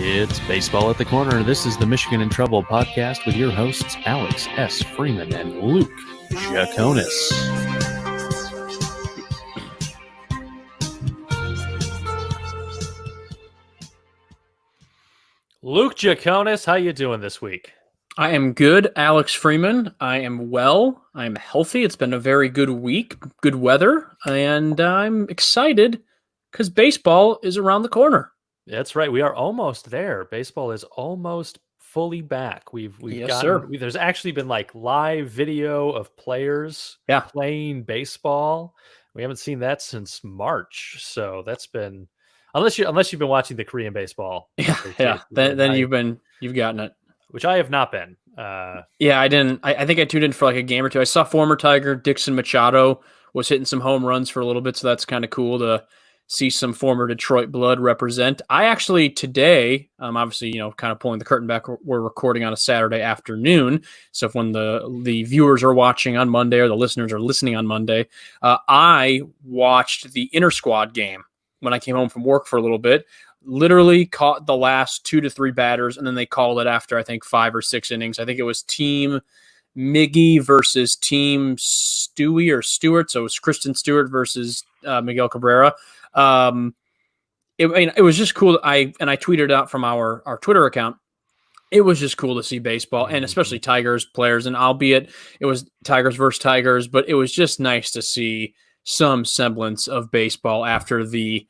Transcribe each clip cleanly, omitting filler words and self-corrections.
It's Baseball at the Corner. This is the Michigan in Trouble podcast with your hosts, Alex S. Freeman and Luke Jaconis. Luke Jaconis, how you doing this week? I am good, Alex Freeman. I am well. I'm healthy. It's been a very good week, good weather, and I'm excited because baseball is around the corner. That's right. We are almost there. Baseball is almost fully back. We've Yes, gotten. sir. There's actually been like live video of players playing baseball. We haven't seen that since March, so that's been unless you've been watching the Korean baseball. Yeah. Then you've gotten it. Which I have not been. Yeah, I didn't. I think I tuned in for like a game or two. I saw former Tiger Dixon Machado was hitting some home runs for a little bit, so that's kind of cool to see some former Detroit blood represent. I actually today, obviously, kind of pulling the curtain back, we're recording on a Saturday afternoon. So if when the viewers are watching on Monday or the listeners are listening on Monday, I watched the inter-squad game when I came home from work for a little bit. Literally caught the last 2 to 3 batters, and then they called it after, I think, 5 or 6 innings. I think it was Team Miggy versus Team Stewie or Stewart. So it was Kristen Stewart versus Miguel Cabrera. It was just cool. I tweeted out from our Twitter account. It was just cool to see baseball, and especially Tigers players. And albeit it was Tigers versus Tigers, but it was just nice to see some semblance of baseball after the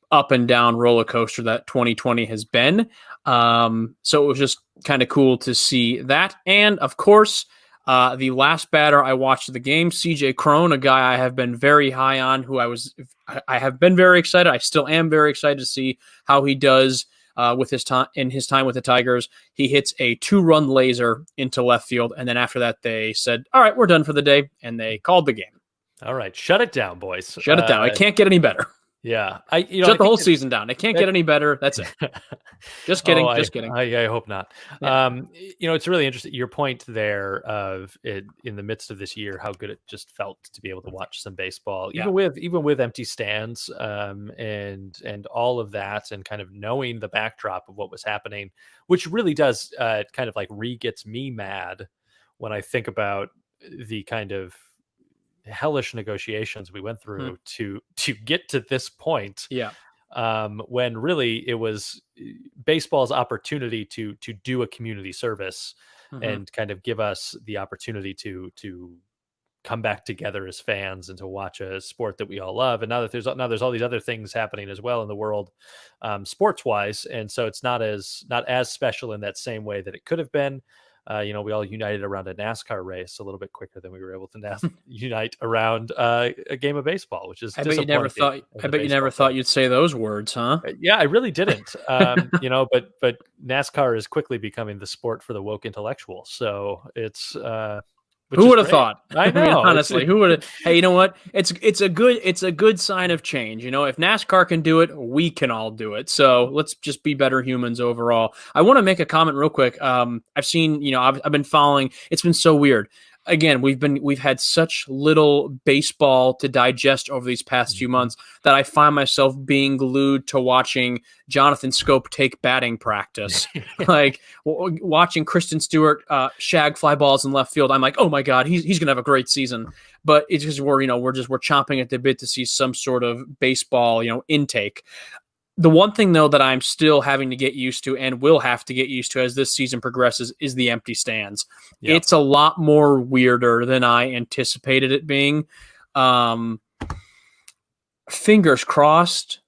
up and down roller coaster that 2020 has been. So it was just kind of cool to see that. And of course, the last batter I watched the game, CJ Cron, a guy I have been very high on, who I have been very excited. I still am very excited to see how he does with his time with the Tigers. He hits a 2-run laser into left field, and then after that, they said, "All right, we're done for the day," and they called the game. All right, shut it down, boys. Shut it down. It can't get any better. Yeah, shut the whole season down. It can't get any better. That's it. Just kidding. Just kidding. I hope not. Yeah. It's really interesting. Your point there of it in the midst of this year, how good it just felt to be able to watch some baseball, even with empty stands, and all of that, and kind of knowing the backdrop of what was happening, which really does kind of like gets me mad when I think about the kind of hellish negotiations we went through to get to this point. When really it was baseball's opportunity to do a community service and kind of give us the opportunity to come back together as fans and to watch a sport that we all love. And now there's all these other things happening as well in the world, sports wise. And so it's not as special in that same way that it could have been. We all united around a NASCAR race a little bit quicker than we were able to unite around a game of baseball, which is I bet you never thought you'd say those words, huh? Yeah, I really didn't. But NASCAR is quickly becoming the sport for the woke intellectual. So it's who would have thought? I know. Honestly, who would have? Hey, you know what? It's a good sign of change. If NASCAR can do it, we can all do it. So let's just be better humans overall. I want to make a comment real quick. I've seen, I've been following. It's been so weird. Again, we've had such little baseball to digest over these past few months that I find myself being glued to watching Jonathan Scope take batting practice, like watching Kristen Stewart shag fly balls in left field. I'm like, oh my God, he's gonna have a great season. But it's just we're chomping at the bit to see some sort of baseball, intake. The one thing, though, that I'm still having to get used to and will have to get used to as this season progresses is the empty stands. Yep. It's a lot more weirder than I anticipated it being. Fingers crossed,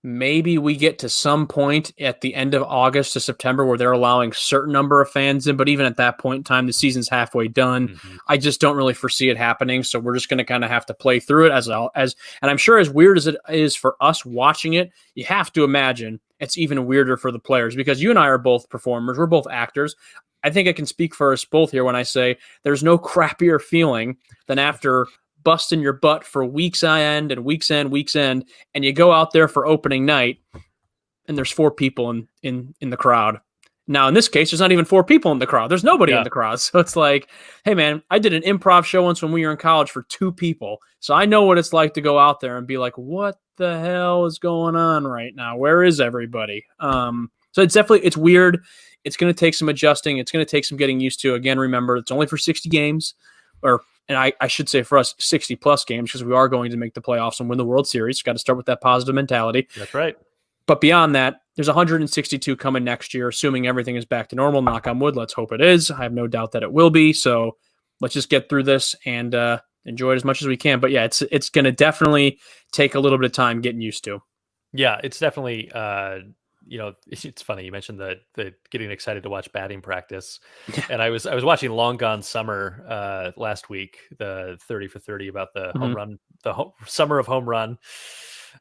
maybe we get to some point at the end of August to September where they're allowing a certain number of fans in. But even at that point in time, the season's halfway done. I just don't really foresee it happening. So we're just going to kind of have to play through it and I'm sure as weird as it is for us watching it, you have to imagine it's even weirder for the players because you and I are both performers. We're both actors. I think I can speak for us both here when I say there's no crappier feeling than after busting your butt for weeks end, and you go out there for opening night and there's 4 people in the crowd. Now, in this case, there's not even 4 people in the crowd. There's nobody in the crowd. So it's like, hey, man, I did an improv show once when we were in college for 2 people. So I know what it's like to go out there and be like, what the hell is going on right now? Where is everybody? So it's weird. It's going to take some adjusting. It's going to take some getting used to. Again, remember, it's only for 60 games, and I should say for us, 60 plus games, because we are going to make the playoffs and win the World Series. Got to start with that positive mentality. That's right. But beyond that, there's 162 coming next year, assuming everything is back to normal. Knock on wood. Let's hope it is. I have no doubt that it will be. So let's just get through this and enjoy it as much as we can. But yeah, it's going to definitely take a little bit of time getting used to. Yeah, it's definitely. It's funny you mentioned the getting excited to watch batting practice, and I was watching Long Gone Summer last week, the 30 for 30 about the home run, summer of home run.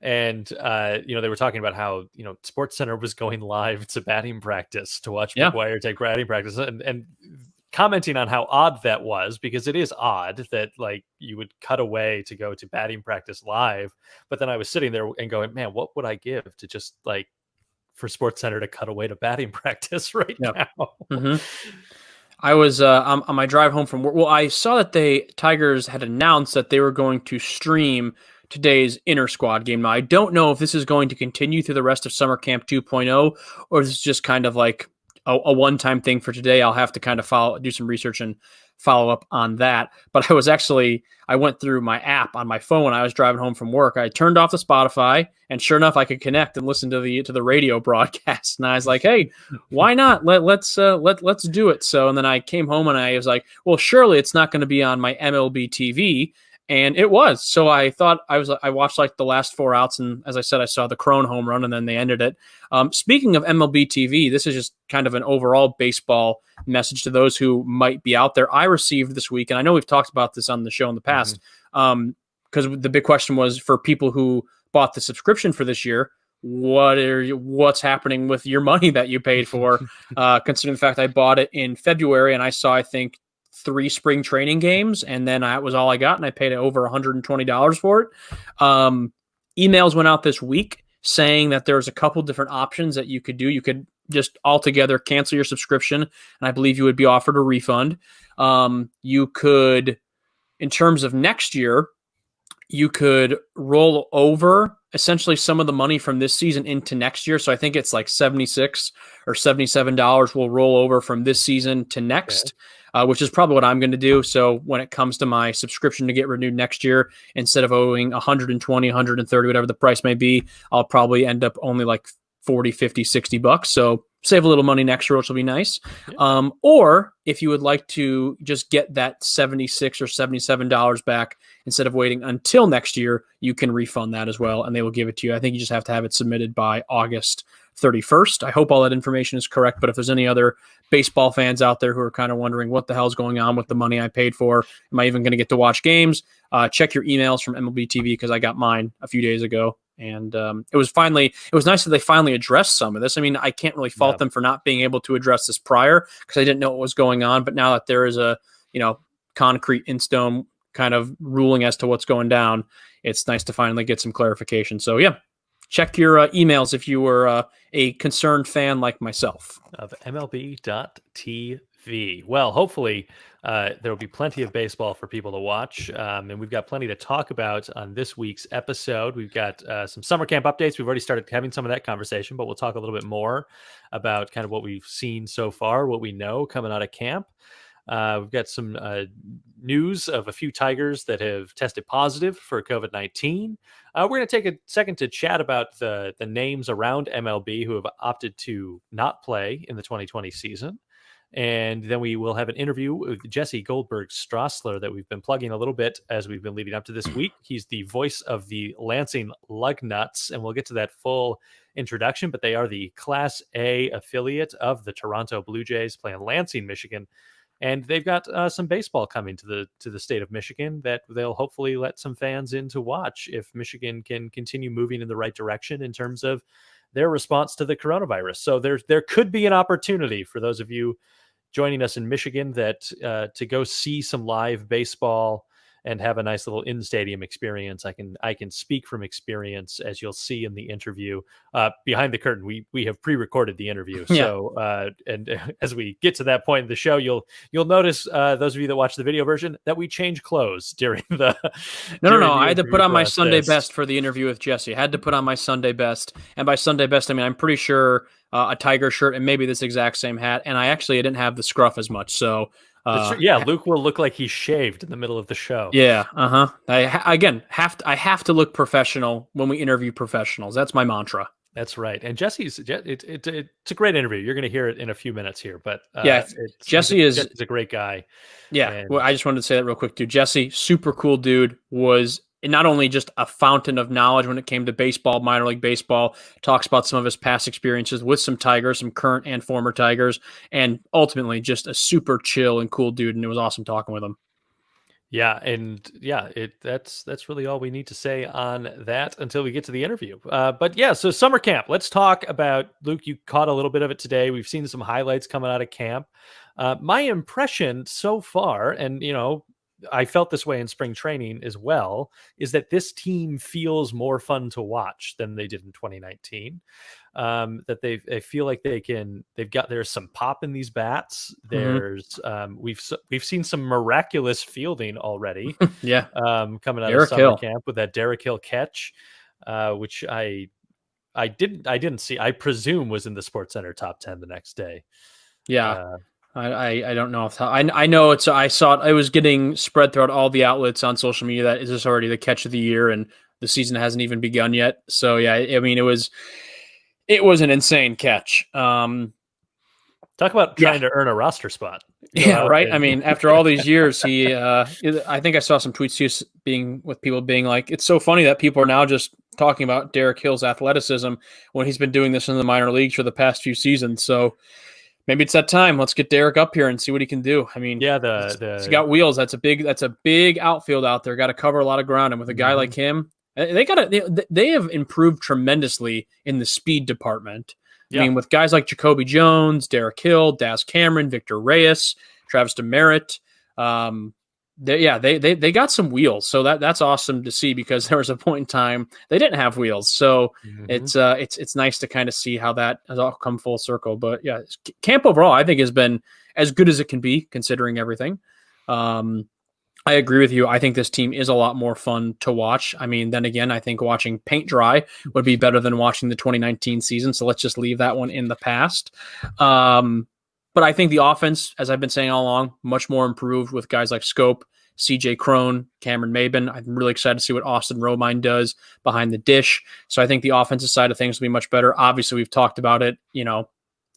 And, they were talking about how, SportsCenter was going live to batting practice to watch McGwire take batting practice and commenting on how odd that was, because it is odd that like you would cut away to go to batting practice live. But then I was sitting there and going, man, what would I give to just like for SportsCenter to cut away to batting practice right now? I was on my drive home from work. Well, I saw that Tigers had announced that they were going to stream today's inter squad game. Now, I don't know if this is going to continue through the rest of Summer Camp 2.0, or this is just kind of like a one-time thing for today. I'll have to kind of do some research and follow up on that. But I went through my app on my phone when I was driving home from work. I turned off the Spotify, and sure enough, I could connect and listen to the radio broadcast. And I was like, hey, why not? Let's do it. So, and then I came home and I was like, well, surely it's not going to be on my MLB TV. And it was. So I thought I watched like the last 4 outs. And as I said, I saw the Crone home run and then they ended it. Speaking of MLB TV, this is just kind of an overall baseball message to those who might be out there. I received this week, and I know we've talked about this on the show in the past, because the big question was for people who bought the subscription for this year, what's happening with your money that you paid for, considering the fact I bought it in February and I saw, I think, 3 spring training games, and then that was all I got, and I paid over $120 for it. Emails went out this week saying that there's a couple different options that you could do. You could just altogether cancel your subscription, and I believe you would be offered a refund. You could, in terms of next year, you could roll over essentially some of the money from this season into next year. So I think it's like $76 or $77 will roll over from this season to next. Okay. Which is probably what I'm going to do. So when it comes to my subscription to get renewed next year, instead of owing $120, $130, whatever the price may be, I'll probably end up only like $40, $50, $60. So save a little money next year, which will be nice. Yeah. Or if you would like to just get that $76 or $77 back instead of waiting until next year, you can refund that as well, and they will give it to you. I think you just have to have it submitted by August 31st. I hope all that information is correct, but if there's any other baseball fans out there who are kind of wondering what the hell's going on with the money I paid for, am I even going to get to watch games? Check your emails from MLB TV, because I got mine a few days ago. And it was nice that they finally addressed some of this. I mean, I can't really fault them for not being able to address this prior, because I didn't know what was going on. But now that there is a, concrete in stone kind of ruling as to what's going down, it's nice to finally get some clarification. So yeah, check your emails if you were a concerned fan like myself. Of MLB.TV. Well, hopefully there will be plenty of baseball for people to watch. And we've got plenty to talk about on this week's episode. We've got some summer camp updates. We've already started having some of that conversation, but we'll talk a little bit more about kind of what we've seen so far, what we know coming out of camp. We've got some news of a few Tigers that have tested positive for COVID-19. We're going to take a second to chat about the names around MLB who have opted to not play in the 2020 season. And then we will have an interview with Jesse Goldberg-Strassler that we've been plugging a little bit as we've been leading up to this week. He's the voice of the Lansing Lugnuts, and we'll get to that full introduction, but they are the Class A affiliate of the Toronto Blue Jays, playing Lansing, Michigan. And they've got some baseball coming to the state of Michigan that they'll hopefully let some fans in to watch if Michigan can continue moving in the right direction in terms of their response to the coronavirus. So there could be an opportunity for those of you joining us in Michigan that to go see some live baseball and have a nice little in-stadium experience. I can speak from experience, as you'll see in the interview. Behind the curtain, we have pre-recorded the interview. Yeah. So and as we get to that point in the show, you'll notice, those of you that watch the video version, that we change clothes during the No. I had to put on my process. Sunday best for the interview with Jesse. I had to put on my Sunday best, and by Sunday best, I mean I'm pretty sure a Tiger shirt and maybe this exact same hat. And I didn't have the scruff as much, so. Luke will look like he's shaved in the middle of the show. Yeah, I have to look professional when we interview professionals. That's my mantra. That's right. And Jesse's it's a great interview. You're going to hear it in a few minutes here, but Jesse's a great guy. Yeah, and, well, I just wanted to say that real quick too. Jesse, super cool dude, was not only just a fountain of knowledge when it came to baseball, minor league baseball, talks about some of his past experiences with some Tigers, some current and former Tigers, and ultimately just a super chill and cool dude. And it was awesome talking with him. Yeah, and that's really all we need to say on that until we get to the interview. But yeah, so summer camp. Let's talk about, Luke. You caught a little bit of it today. We've seen some highlights coming out of camp. My impression so far, and I felt this way in spring training as well, is that this team feels more fun to watch than they did in 2019. That they feel like there's some pop in these bats. There's we've seen some miraculous fielding already. Yeah. Coming out Derek of summer Hill. camp with that Derek Hill catch, which I didn't see. I presume was in the SportsCenter top 10 the next day. Yeah. I don't know if I know I saw it was getting spread throughout all the outlets on social media that is this already the catch of the year and the season hasn't even begun yet. So yeah, I mean it was an insane catch. Talk about trying to earn a roster spot. Yeah, right. I mean, after all these years, he I think I saw some tweets too people being like, it's so funny that people are now just talking about Derek Hill's athleticism when he's been doing this in the minor leagues for the past few seasons. So maybe it's that time. Let's get Derek up here and see what he can do. I mean, yeah, he's got wheels. That's a big outfield out there. Got to cover a lot of ground, and with a guy like him, they have improved tremendously in the speed department. Yeah. I mean, with guys like Jacoby Jones, Derek Hill, Daz Cameron, Victor Reyes, Travis Demeritte, they got some wheels. So that's awesome to see, because there was a point in time they didn't have wheels. So it's nice to kind of see how that has all come full circle. But yeah, camp overall I think has been as good as it can be considering everything. I agree with you. I think this team is a lot more fun to watch. I mean, then again, I think watching paint dry would be better than watching the 2019 season. So let's just leave that one in the past. But I think the offense, as I've been saying all along, much more improved with guys like Scope, CJ Crone, Cameron Maben. I'm really excited to see what Austin Romine does behind the dish. So I think the offensive side of things will be much better. Obviously, we've talked about it,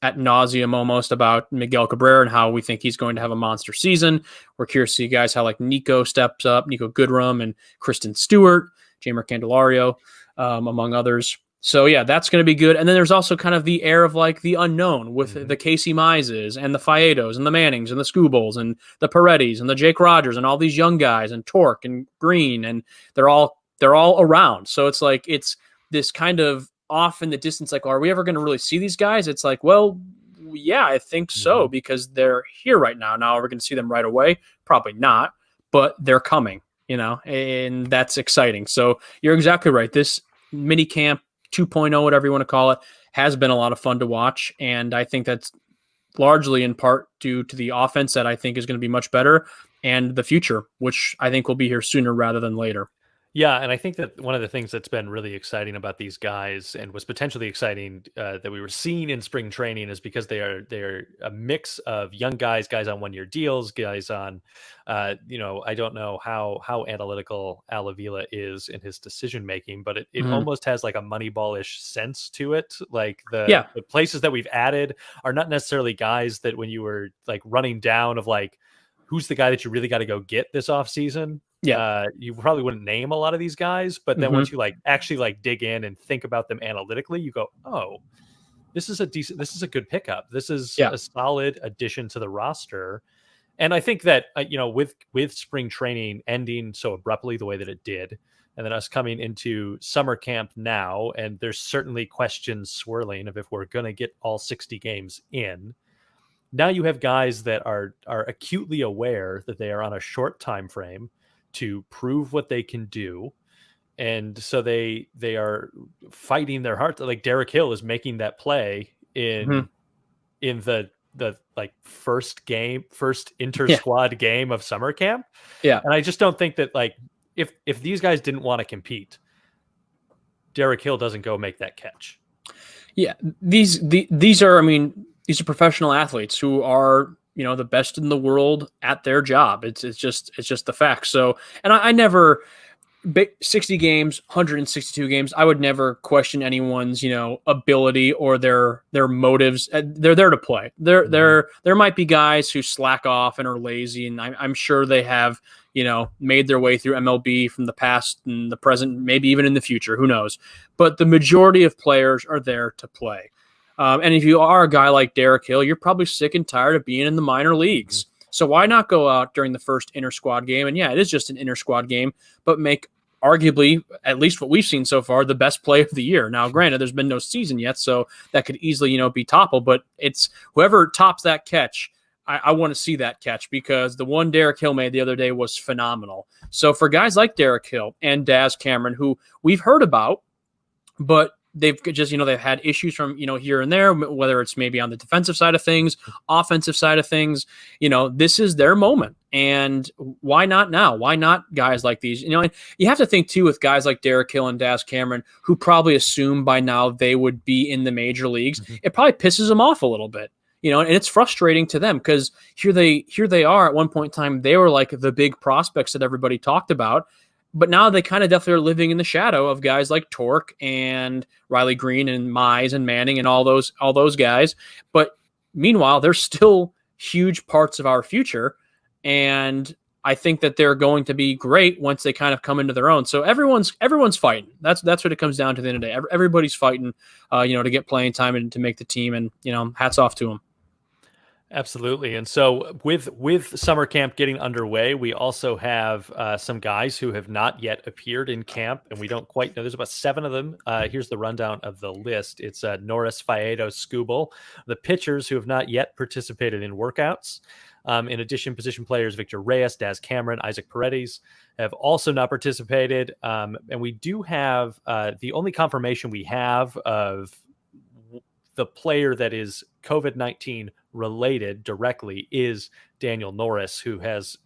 ad nauseum almost, about Miguel Cabrera and how we think he's going to have a monster season. We're curious to see guys how like Nico steps up, Nico Goodrum and Kristen Stewart, Jamer Candelario, among others. So yeah, that's going to be good. And then there's also kind of the air of like the unknown with the Casey Mizes and the Faedos and the Mannings and the Scoobles and the Parettis and the Jake Rogers and all these young guys and Torque and Green, and they're all around. So it's like it's this kind of off in the distance, like, are we ever going to really see these guys? It's like, well, yeah, I think so, because they're here right now. Now, are we going to see them right away? Probably not, but they're coming, and that's exciting. So you're exactly right. This mini camp 2.0, whatever you want to call it, has been a lot of fun to watch. And I think that's largely in part due to the offense that I think is going to be much better, and the future, which I think will be here sooner rather than later. Yeah, and I think that one of the things that's been really exciting about these guys, and was potentially exciting that we were seeing in spring training, is because they're a mix of young guys on 1-year deals, guys on, I don't know how analytical Al Avila is in his decision making, but it almost has like a Moneyball-ish sense to it. Like the places that we've added are not necessarily guys that when you were like running down of like, who's the guy that you really got to go get this offseason? Yeah, you probably wouldn't name a lot of these guys, but then once you actually dig in and think about them analytically, you go, oh, this is a good pickup. This is a solid addition to the roster. And I think that, with spring training ending so abruptly the way that it did, and then us coming into summer camp now, and there's certainly questions swirling of if we're going to get all 60 games in. Now you have guys that are acutely aware that they are on a short time frame to prove what they can do. And so they are fighting their heart. Like Derek Hill is making that play in the like first inter squad game of summer camp. Yeah. And I just don't think that, like, if these guys didn't want to compete, Derek Hill doesn't go make that catch. Yeah. These are professional athletes who are, the best in the world at their job. It's just the fact. So, and I never, 60 games, 162 games, I would never question anyone's, ability or their motives. They're there to play. There might be guys who slack off and are lazy, and I'm sure they have, made their way through MLB from the past and the present, maybe even in the future, who knows. But the majority of players are there to play. And if you are a guy like Derek Hill, you're probably sick and tired of being in the minor leagues. So why not go out during the first inter-squad game? And yeah, it is just an inter-squad game, but make arguably, at least what we've seen so far, the best play of the year. Now, granted, there's been no season yet, so that could easily, be toppled, but it's whoever tops that catch, I want to see that catch, because the one Derek Hill made the other day was phenomenal. So for guys like Derek Hill and Daz Cameron, who we've heard about, but they've just, they've had issues from, here and there, whether it's maybe on the defensive side of things, offensive side of things, this is their moment. And why not now? Why not guys like these? And you have to think too, with guys like Derek Hill and Daz Cameron, who probably assume by now they would be in the major leagues. It probably pisses them off a little bit, and it's frustrating to them, because here they are at one point in time, they were like the big prospects that everybody talked about. But now they kind of definitely are living in the shadow of guys like Torque and Riley Green and Mize and Manning and all those guys. But meanwhile, they're still huge parts of our future. And I think that they're going to be great once they kind of come into their own. So everyone's fighting. That's what it comes down to at the end of the day. Everybody's fighting, to get playing time and to make the team. And, hats off to them. Absolutely. And so with summer camp getting underway, we also have some guys who have not yet appeared in camp, and we don't quite know. There's about 7 of them. Here's the rundown of the list. It's Norris, Faedo, Skubal, the pitchers who have not yet participated in workouts. In addition, position players Victor Reyes, Daz Cameron, Isaac Paredes have also not participated. And we do have the only confirmation we have of the player that is COVID-19 related directly is Daniel Norris, who has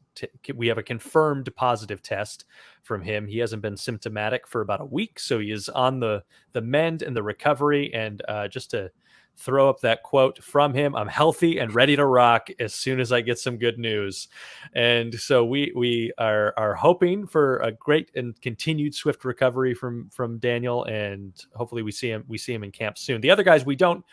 we have a confirmed positive test from him. He hasn't been symptomatic for about a week, so he is on the mend and the recovery. And just to throw up that quote from him, I'm healthy and ready to rock as soon as I get some good news. And so we are hoping for a great and continued swift recovery from Daniel, and hopefully we see him in camp soon. The other guys, we don't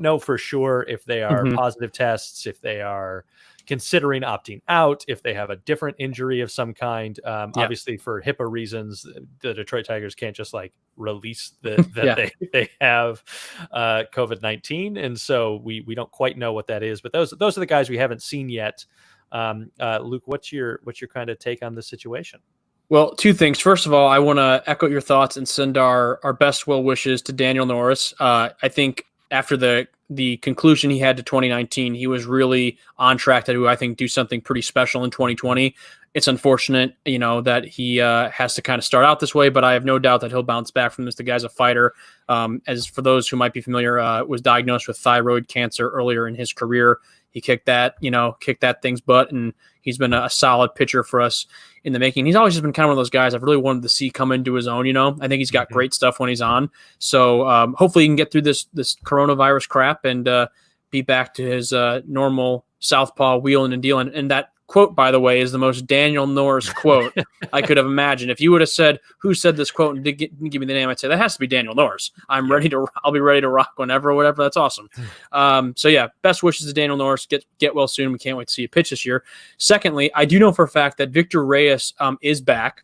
know for sure if they are positive tests, if they are considering opting out, if they have a different injury of some kind. Obviously for HIPAA reasons, the Detroit Tigers can't just like release that they have COVID-19. And so we don't quite know what that is, but those are the guys we haven't seen yet. Luke, what's your kind of take on the situation? Well, 2 things. First of all, I want to echo your thoughts and send our best well wishes to Daniel Norris. I think after the conclusion he had to 2019, he was really on track to, I think, do something pretty special in 2020. It's unfortunate, that he has to kind of start out this way, but I have no doubt that he'll bounce back from this. The guy's a fighter. As for those who might be familiar, was diagnosed with thyroid cancer earlier in his career. He kicked that thing's butt, and he's been a solid pitcher for us in the making. He's always just been kind of one of those guys I've really wanted to see come into his own. I think he's got great stuff when he's on. So hopefully he can get through this coronavirus crap and be back to his normal southpaw wheeling and dealing. And that quote, by the way, is the most Daniel Norris quote I could have imagined. If you would have said who said this quote and didn't give me the name, I'd say that has to be Daniel Norris. I'll be ready to rock whenever or whatever. That's awesome. So yeah, best wishes to Daniel Norris. Get well soon. We can't wait to see you pitch this year. Secondly, I do know for a fact that Victor Reyes is back.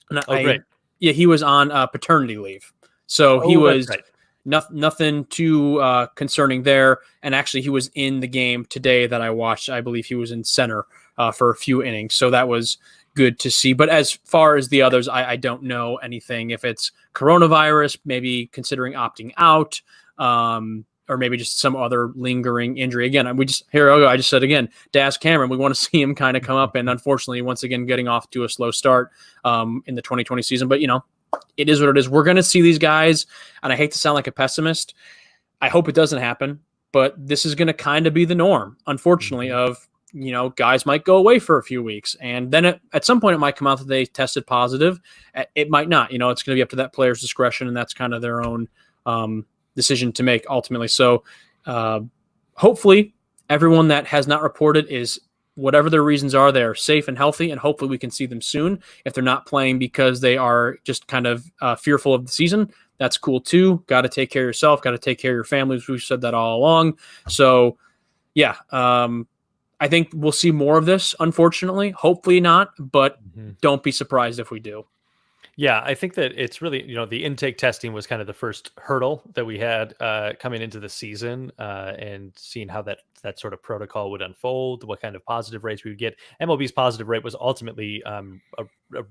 And great. Yeah, he was on paternity leave. So he was right. Nothing too concerning there. And actually, he was in the game today that I watched. I believe he was in center for a few innings. So that was good to see. But as far as the others, I don't know anything. If it's coronavirus, maybe considering opting out. or maybe just some other lingering injury. Again, I just said again, Daz Cameron, we want to see him kind of come up, and unfortunately, once again, getting off to a slow start in the 2020 season. But it is what it is. We're going to see these guys, and I hate to sound like a pessimist. I hope it doesn't happen, but this is going to kind of be the norm, unfortunately, of, guys might go away for a few weeks, and then at some point it might come out that they tested positive. It might not. It's going to be up to that player's discretion, and that's kind of their own decision to make ultimately. So hopefully everyone that has not reported is, whatever their reasons are, they're safe and healthy, and hopefully we can see them soon. If they're not playing because they are just kind of fearful of the season, that's cool too. Got to take care of yourself, got to take care of your families. We've said that all along. So yeah, I think we'll see more of this, unfortunately. Hopefully not, but don't be surprised if we do. Yeah, I think that it's really, the intake testing was kind of the first hurdle that we had coming into the season, and seeing how that sort of protocol would unfold, what kind of positive rates we would get. MLB's positive rate was ultimately a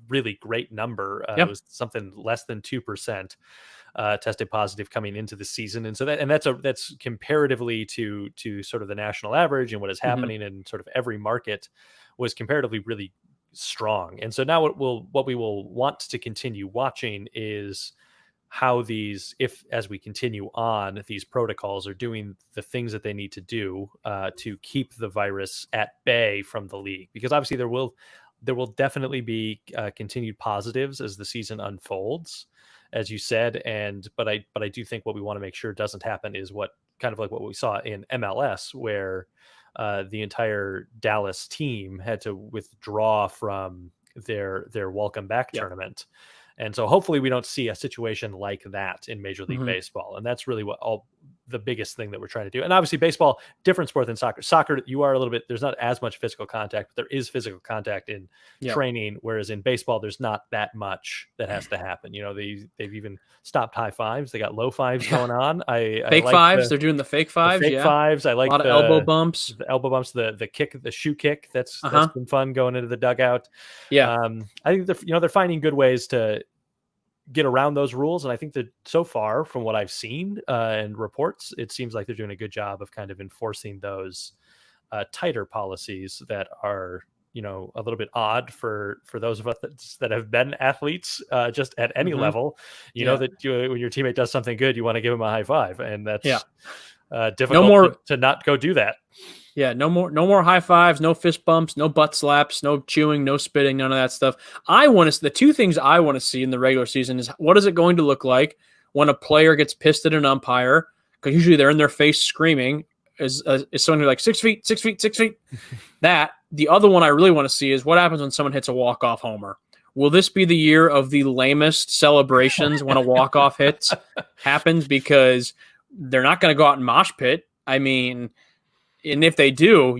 really great number. It was something less than 2% tested positive coming into the season, and so that's comparatively to sort of the national average, and what is happening in sort of every market was comparatively really strong. And so now what we will want to continue watching is how as we continue on, these protocols are doing the things that they need to do to keep the virus at bay from the league, because obviously there will definitely be continued positives as the season unfolds, as you said. But I do think what we want to make sure doesn't happen is what we saw in MLS, where the entire Dallas team had to withdraw from their welcome back tournament. And so hopefully we don't see a situation like that in Major League Baseball. And that's really the biggest thing that we're trying to do. And obviously baseball, different sport than soccer. Soccer, you are a little bit, there's not as much physical contact, but there is physical contact in training. Whereas in baseball, there's not that much that has to happen. They've even stopped high fives. They got low fives going on. Fake fives. They're doing the fake fives. Fake fives. I like a lot of elbow bumps. The elbow bumps, the kick, the shoe kick. That's been fun going into the dugout. Yeah. I think they're finding good ways to get around those rules. And I think that so far, from what I've seen and reports, it seems like they're doing a good job of kind of enforcing those tighter policies that are, a little bit odd for those of us that have been athletes just at any level. You know that when your teammate does something good, you want to give him a high five, and that's difficult to not go do that. Yeah, no more high fives, no fist bumps, no butt slaps, no chewing, no spitting, none of that stuff. The two things I want to see in the regular season is, what is it going to look like when a player gets pissed at an umpire? Because usually they're in their face screaming. Is someone like 6 feet, 6 feet, 6 feet? That. The other one I really want to see is what happens when someone hits a walk-off homer. Will this be the year of the lamest celebrations when a walk-off happens? Because they're not going to go out and mosh pit. I mean, and if they do,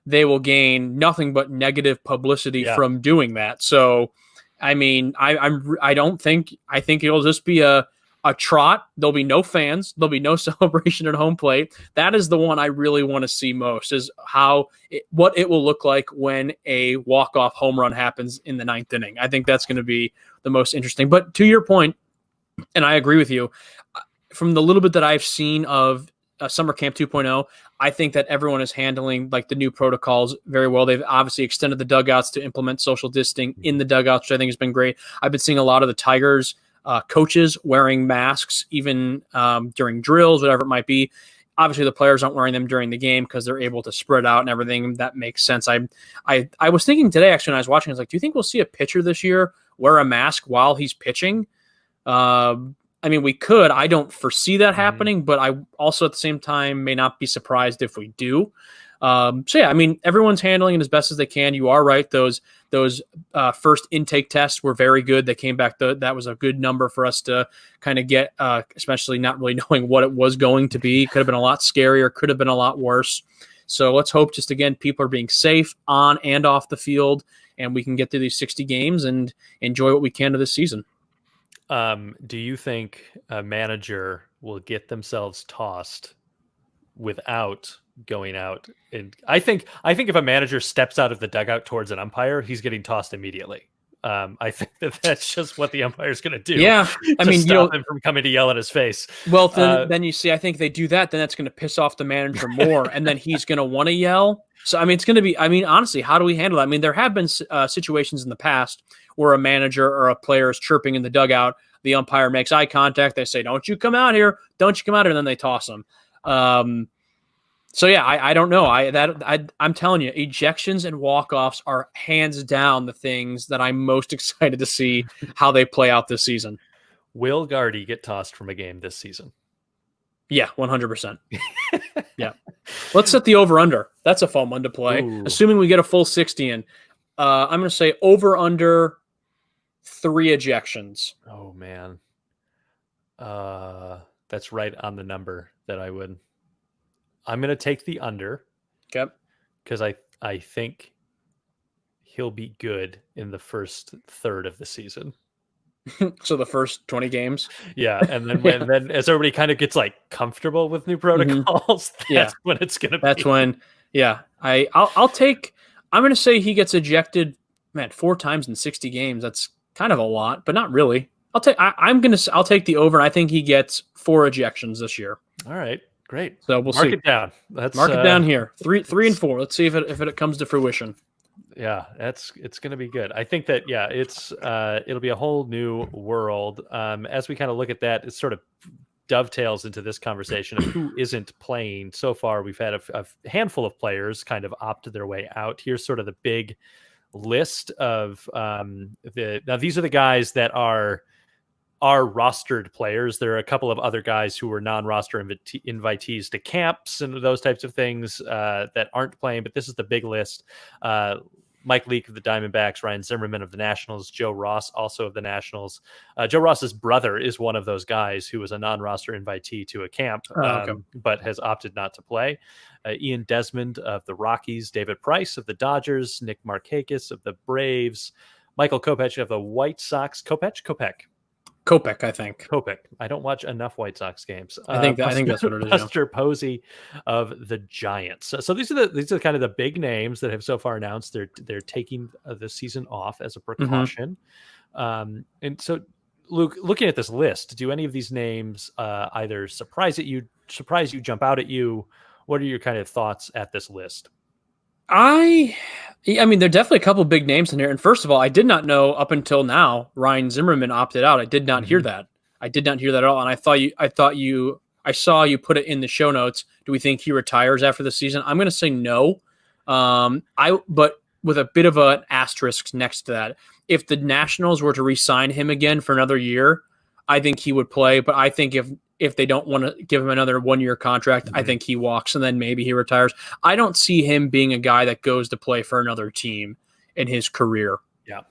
they will gain nothing but negative publicity from doing that. So, I mean, I think it'll just be a trot. There'll be no fans. There'll be no celebration at home plate. That is the one I really want to see most, is what it will look like when a walk-off home run happens in the 9th inning. I think that's going to be the most interesting. But to your point, and I agree with you, from the little bit that I've seen of Summer Camp 2.0, I think that everyone is handling like the new protocols very well. They've obviously extended the dugouts to implement social distancing in the dugouts, which I think has been great. I've been seeing a lot of the Tigers coaches wearing masks, even during drills, whatever it might be. Obviously, the players aren't wearing them during the game because they're able to spread out and everything. That makes sense. I was thinking today, actually, when I was watching, I was like, do you think we'll see a pitcher this year wear a mask while he's pitching? I mean, we could. I don't foresee that happening, but I also at the same time may not be surprised if we do. So yeah, I mean, everyone's handling it as best as they can. You are right. Those first intake tests were very good. They came back. That was a good number for us to kind of get, especially not really knowing what it was going to be. Could have been a lot scarier. Could have been a lot worse. So let's hope, just again, people are being safe on and off the field, and we can get through these 60 games and enjoy what we can of this season. Do you think a manager will get themselves tossed without going out? And I think if a manager steps out of the dugout towards an umpire, he's getting tossed immediately. I think that's just what the umpire's going to do. Yeah, I mean, stop him from coming to yell in his face. Well, then you see, I think they do that, then that's going to piss off the manager more, and then he's going to want to yell. So, I mean, it's going to be, I mean, honestly, how do we handle that? I mean, there have been situations in the past where a manager or a player is chirping in the dugout. The umpire makes eye contact. They say, "Don't you come out here. Don't you come out here." And then they toss him. So, yeah, I don't know. I'm telling you, ejections and walk-offs are hands down the things that I'm most excited to see how they play out this season. Will Gardy get tossed from a game this season? Yeah, 100%. Yeah. Let's set the over-under. That's a fun one to play. Ooh. Assuming we get a full 60 in. I'm going to say over-under 3 ejections. Oh, man. That's right on the number that I would. I'm going to take the under. Okay. Because I think he'll be good in the first third of the season. So the first 20 games. Yeah, and then then as everybody kind of gets like comfortable with new protocols, that's when it's gonna. That's when, yeah. I'll take. I'm gonna say he gets ejected, 4 times in 60 games. That's kind of a lot, but not really. I'll take the over, and I think he gets 4 ejections this year. All right, great. So we'll mark see. It down. Mark it down here. 3 and 4. Let's see if it comes to fruition. Yeah, it's going to be good. I think that it'll be a whole new world. As we kind of look at that, it sort of dovetails into this conversation of who isn't playing. So far, we've had a handful of players kind of opt their way out. Here's sort of the big list of now these are the guys that are rostered players. There are a couple of other guys who were non-roster invitees to camps and those types of things that aren't playing, but this is the big list. Mike Leake of the Diamondbacks, Ryan Zimmerman of the Nationals, Joe Ross also of the Nationals. Joe Ross's brother is one of those guys who was a non-roster invitee to a camp, but has opted not to play. Ian Desmond of the Rockies, David Price of the Dodgers, Nick Markakis of the Braves, Michael Kopech of the White Sox. Kopech, I think. Kopech. I don't watch enough White Sox games. I think that's what it is. Buster Posey of the Giants. So these are kind of the big names that have so far announced they're taking the season off as a precaution. And so, Luke, looking at this list, do any of these names either surprise you, jump out at you? What are your kind of thoughts at this list? I mean, there are definitely a couple of big names in here. And first of all, I did not know up until now Ryan Zimmerman opted out. I did not hear that. I did not hear that at all. And I saw you put it in the show notes. Do we think he retires after the season? I'm going to say no. But with a bit of an asterisk next to that. If the Nationals were to re-sign him again for another year, I think he would play. But I think if they don't want to give him another 1-year contract, I think he walks and then maybe he retires. I don't see him being a guy that goes to play for another team in his career. Yeah.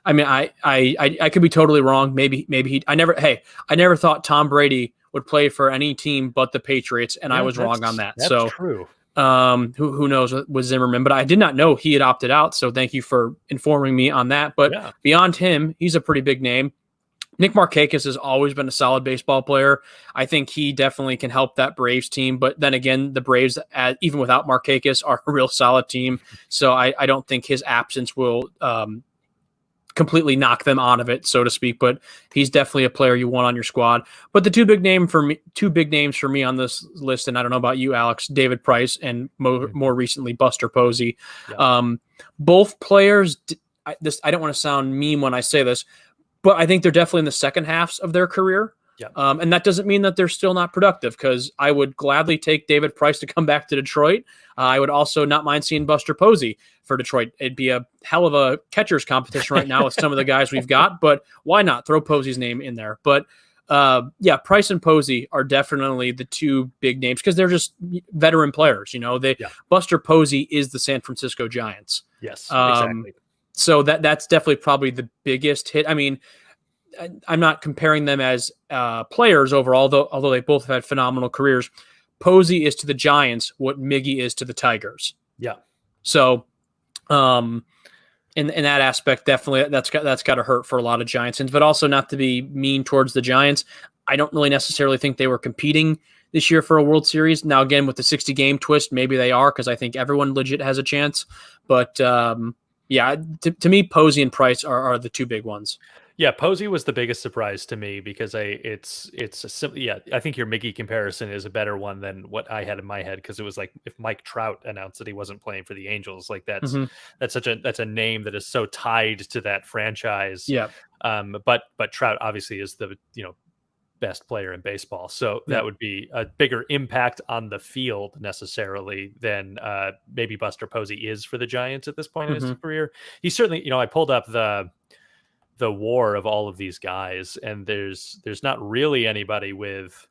I mean, I could be totally wrong. Maybe I never thought Tom Brady would play for any team but the Patriots, and I was wrong on that. That's true. Who knows with Zimmerman, but I did not know he had opted out. So thank you for informing me on that. But beyond him, he's a pretty big name. Nick Markakis has always been a solid baseball player. I think he definitely can help that Braves team. But then again, the Braves, even without Markakis, are a real solid team. So I don't think his absence will completely knock them out of it, so to speak. But he's definitely a player you want on your squad. But the two big names for me on this list, and I don't know about you, Alex, David Price and more recently Buster Posey. Yeah. Both players. I don't want to sound mean when I say this, but I think they're definitely in the second halves of their career. Yeah. And that doesn't mean that they're still not productive, because I would gladly take David Price to come back to Detroit. I would also not mind seeing Buster Posey for Detroit. It'd be a hell of a catcher's competition right now with some of the guys we've got, but why not throw Posey's name in there? But Price and Posey are definitely the two big names because they're just veteran players. Buster Posey is the San Francisco Giants. Yes, exactly. So that's definitely probably the biggest hit. I mean, I'm not comparing them as players overall, although they both have had phenomenal careers. Posey is to the Giants what Miggy is to the Tigers. Yeah. So, in that aspect, definitely that's got to hurt for a lot of Giants fans. But also, not to be mean towards the Giants, I don't really necessarily think they were competing this year for a World Series. Now, again, with the 60-game twist, maybe they are, because I think everyone legit has a chance. But Yeah, to me, Posey and Price are the two big ones. Yeah, Posey was the biggest surprise to me because it's a simple. Yeah, I think your Mickey comparison is a better one than what I had in my head, because it was like if Mike Trout announced that he wasn't playing for the Angels, like that's a name that is so tied to that franchise. Yeah. But Trout obviously is the best player in baseball, so that would be a bigger impact on the field necessarily than maybe Buster Posey is for the Giants at this point in his career. He certainly, I pulled up the WAR of all of these guys, and there's not really anybody with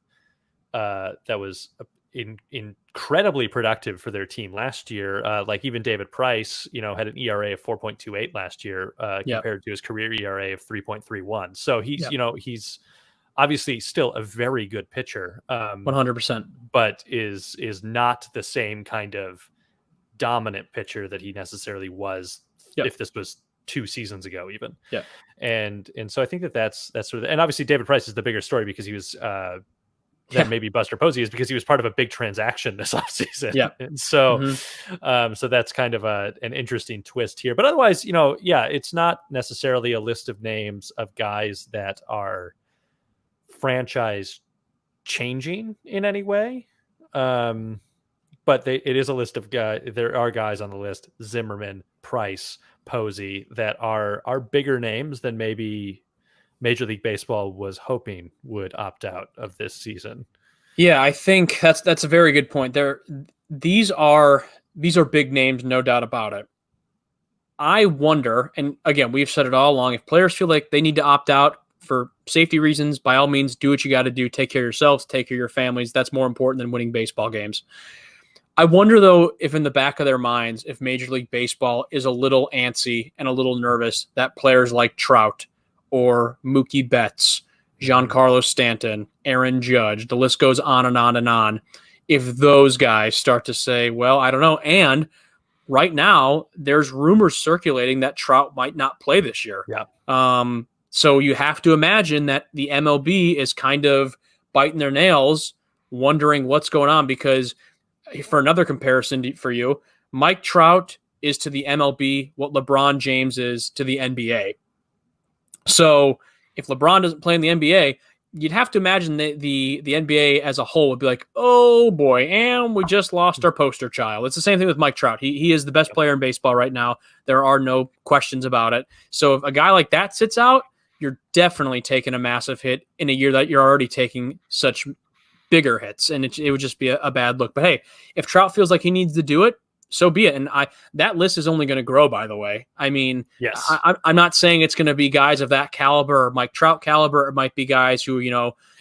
that was incredibly productive for their team last year. Like even David Price, had an ERA of 4.28 last year compared to his career ERA of 3.31. So he's obviously still a very good pitcher, 100%, but is not the same kind of dominant pitcher that he necessarily was if this was 2 seasons ago even. And so I think that's sort of, and obviously David Price is the bigger story because he was than maybe Buster Posey is, because he was part of a big transaction this offseason. And so so that's kind of an interesting twist here. But otherwise, it's not necessarily a list of names of guys that are franchise changing in any way. But it is a list of guys. There are guys on the list, Zimmerman, Price, Posey, that are bigger names than maybe Major League Baseball was hoping would opt out of this season. Yeah, I think that's a very good point. These are big names, no doubt about it. I wonder, and again, we've said it all along, if players feel like they need to opt out for safety reasons, by all means, do what you got to do. Take care of yourselves, take care of your families. That's more important than winning baseball games. I wonder, though, if in the back of their minds, if Major League Baseball is a little antsy and a little nervous that players like Trout or Mookie Betts, Giancarlo Stanton, Aaron Judge, the list goes on and on and on, if those guys start to say, well, I don't know. And right now, there's rumors circulating that Trout might not play this year. So you have to imagine that the MLB is kind of biting their nails, wondering what's going on, because for another comparison for you, Mike Trout is to the MLB what LeBron James is to the NBA. So if LeBron doesn't play in the NBA, you'd have to imagine that the NBA as a whole would be like, oh boy, and we just lost our poster child. It's the same thing with Mike Trout. He is the best player in baseball right now. There are no questions about it. So if a guy like that sits out, you're definitely taking a massive hit in a year that you're already taking such bigger hits, and it would just be a bad look. But hey, if Trout feels like he needs to do it, so be it. And that list is only going to grow, by the way. I mean, yes, I'm not saying it's going to be guys of that caliber, or Mike Trout caliber. It might be guys who,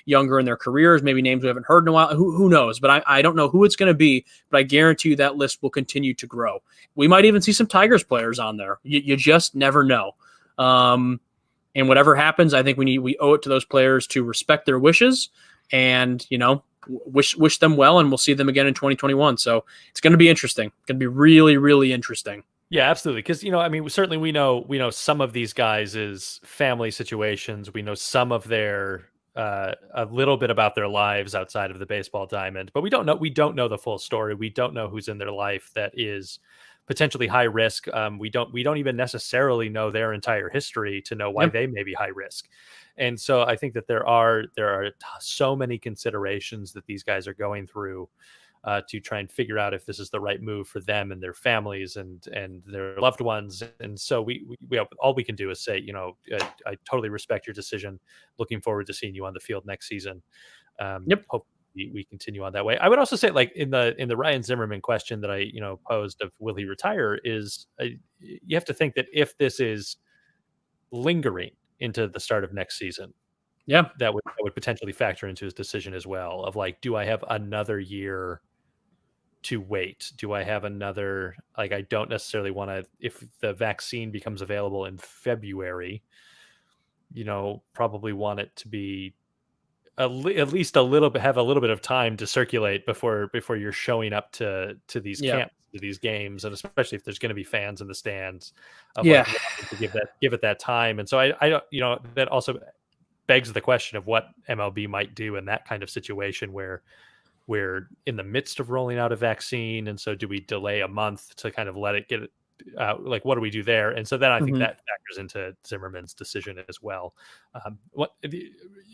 younger in their careers, maybe names we haven't heard in a while. Who knows? But I don't know who it's going to be, but I guarantee you that list will continue to grow. We might even see some Tigers players on there. You just never know. And whatever happens, I think we owe it to those players to respect their wishes and, wish them well, and we'll see them again in 2021. So it's going to be interesting. It's going to be really, really interesting. Yeah, absolutely. Because, certainly we know some of these guys' family situations. We know some of their, a little bit about their lives outside of the baseball diamond, but we don't know the full story. We don't know who's in their life that is potentially high risk. We don't even necessarily know their entire history to know why they may be high risk. And so I think that there are so many considerations that these guys are going through to try and figure out if this is the right move for them and their families and their loved ones. And so we all we can do is say, I totally respect your decision. Looking forward to seeing you on the field next season. Hope we continue on that way. I would also say, like in the Ryan Zimmerman question that I posed of will he retire, is you have to think that if this is lingering into the start of next season, that would potentially factor into his decision as well, of like, do I have another year to wait? Do I have another, like, I don't necessarily want to, if the vaccine becomes available in February, probably want it to be at least a little bit, have a little bit of time to circulate before you're showing up to these camps, to these games, and especially if there's going to be fans in the stands, to give it that time. And so I don't, that also begs the question of what MLB might do in that kind of situation where we're in the midst of rolling out a vaccine. And so do we delay a month to kind of let it get like what do we do there? And so then I think Mhm. that factors into Zimmerman's decision as well. What the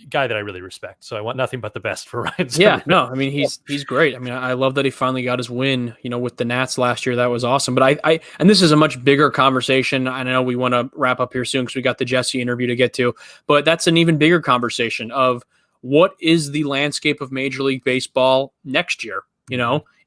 guy that I really respect. So I want nothing but the best for Ryan Zimmerman. Yeah, no, I mean he's great. I mean, I love that he finally got his win, with the Nats last year. That was awesome. But I and this is a much bigger conversation. I know we want to wrap up here soon because we got the Jesse interview to get to, but that's an even bigger conversation of what is the landscape of Major League Baseball next year?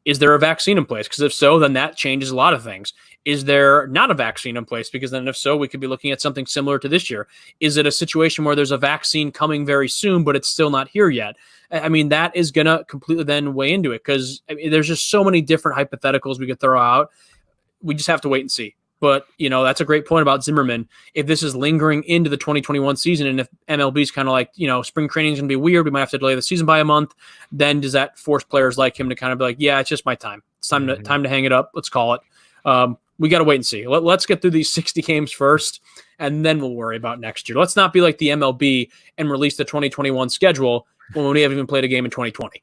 Is there a vaccine in place? Because if so, then that changes a lot of things. Is there not a vaccine in place? Because then if so, we could be looking at something similar to this year. Is it a situation where there's a vaccine coming very soon, but it's still not here yet? I mean, that is going to completely then weigh into it because there's just so many different hypotheticals we could throw out. We just have to wait and see. But, that's a great point about Zimmerman. If this is lingering into the 2021 season and if MLB's kind of like, spring training is going to be weird, we might have to delay the season by a month, then does that force players like him to kind of be like, yeah, it's just my time. It's time to hang it up. Let's call it. We got to wait and see. Let's get through these 60 games first, and then we'll worry about next year. Let's not be like the MLB and release the 2021 schedule when we haven't even played a game in 2020.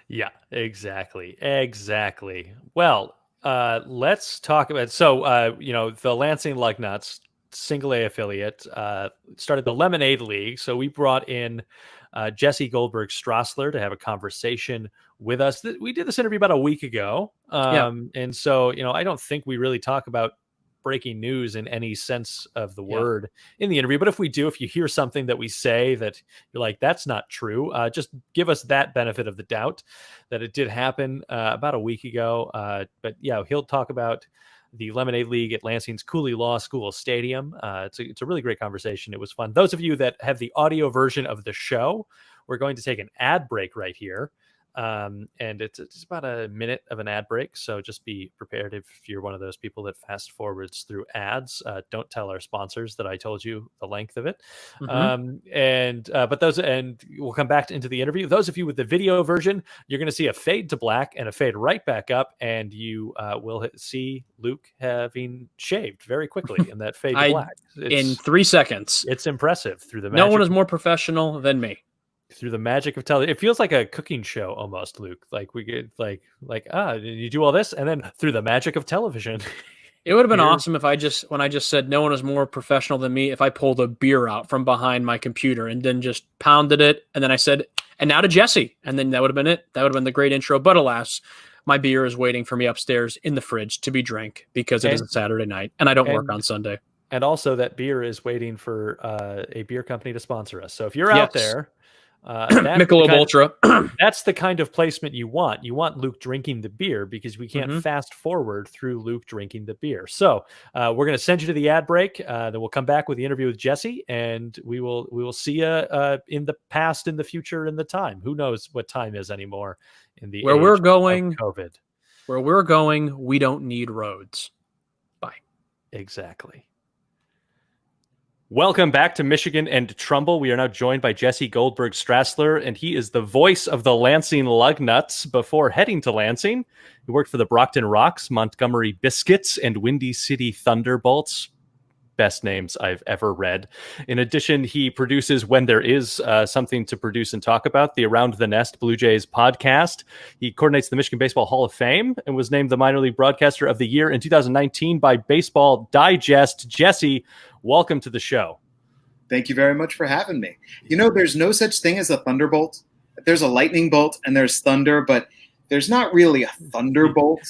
Yeah, exactly. Well, let's talk about the Lansing Lugnuts single A affiliate started the Lemonade League. So we brought in Jesse Goldberg Strassler to have a conversation with us. We did this interview about a week ago. And so, I don't think we really talk about breaking news in any sense of the word in the interview. But if you hear something that we say that you're like, that's not true, just give us that benefit of the doubt that it did happen about a week ago. But yeah, he'll talk about the Lemonade League at Lansing's Cooley Law School Stadium. It's a really great conversation. It was fun. Those of you that have the audio version of the show, we're going to take an ad break right here. And it's about a minute of an ad break. So just be prepared if you're one of those people that fast forwards through ads. Don't tell our sponsors that I told you the length of it. But we'll come back into the interview. Those of you with the video version, you're going to see a fade to black and a fade right back up. And you will see Luke having shaved very quickly in that fade to black. In 3 seconds. It's impressive through the No one is more professional than me. Through the magic of television. It feels like a cooking show almost, Luke. Like we get you do all this and then through the magic of television. It would have been awesome if when I just said no one is more professional than me, if I pulled a beer out from behind my computer and then just pounded it. And then I said, and now to Jesse. And then that would have been it. That would have been the great intro. But alas, my beer is waiting for me upstairs in the fridge to be drank because it is a Saturday night and I don't work on Sunday. And also that beer is waiting for a beer company to sponsor us. So if you're out there, Michelob Ultra. That's the kind of placement you want. You want Luke drinking the beer because we can't fast forward through Luke drinking the beer. So we're going to send you to the ad break. Then we'll come back with the interview with Jesse, and we will see you in the past, in the future, in the time. Who knows what time is anymore in the where we're going. COVID. Where we're going, we don't need roads. Bye. Exactly. Welcome back to Michigan and Trumbull. We are now joined by Jesse Goldberg Strassler, and he is the voice of the Lansing Lugnuts. Before heading to Lansing, he worked for the Brockton Rocks, Montgomery Biscuits, and Windy City Thunderbolts. Best names I've ever read. In addition, he produces, when there is something to produce and talk about, the Around the Nest Blue Jays podcast. He coordinates the Michigan Baseball Hall of Fame and was named the Minor League Broadcaster of the Year in 2019 by Baseball Digest. Jesse, welcome to the show. Thank you very much for having me. There's no such thing as a thunderbolt. There's a lightning bolt and there's thunder, but there's not really a thunderbolt.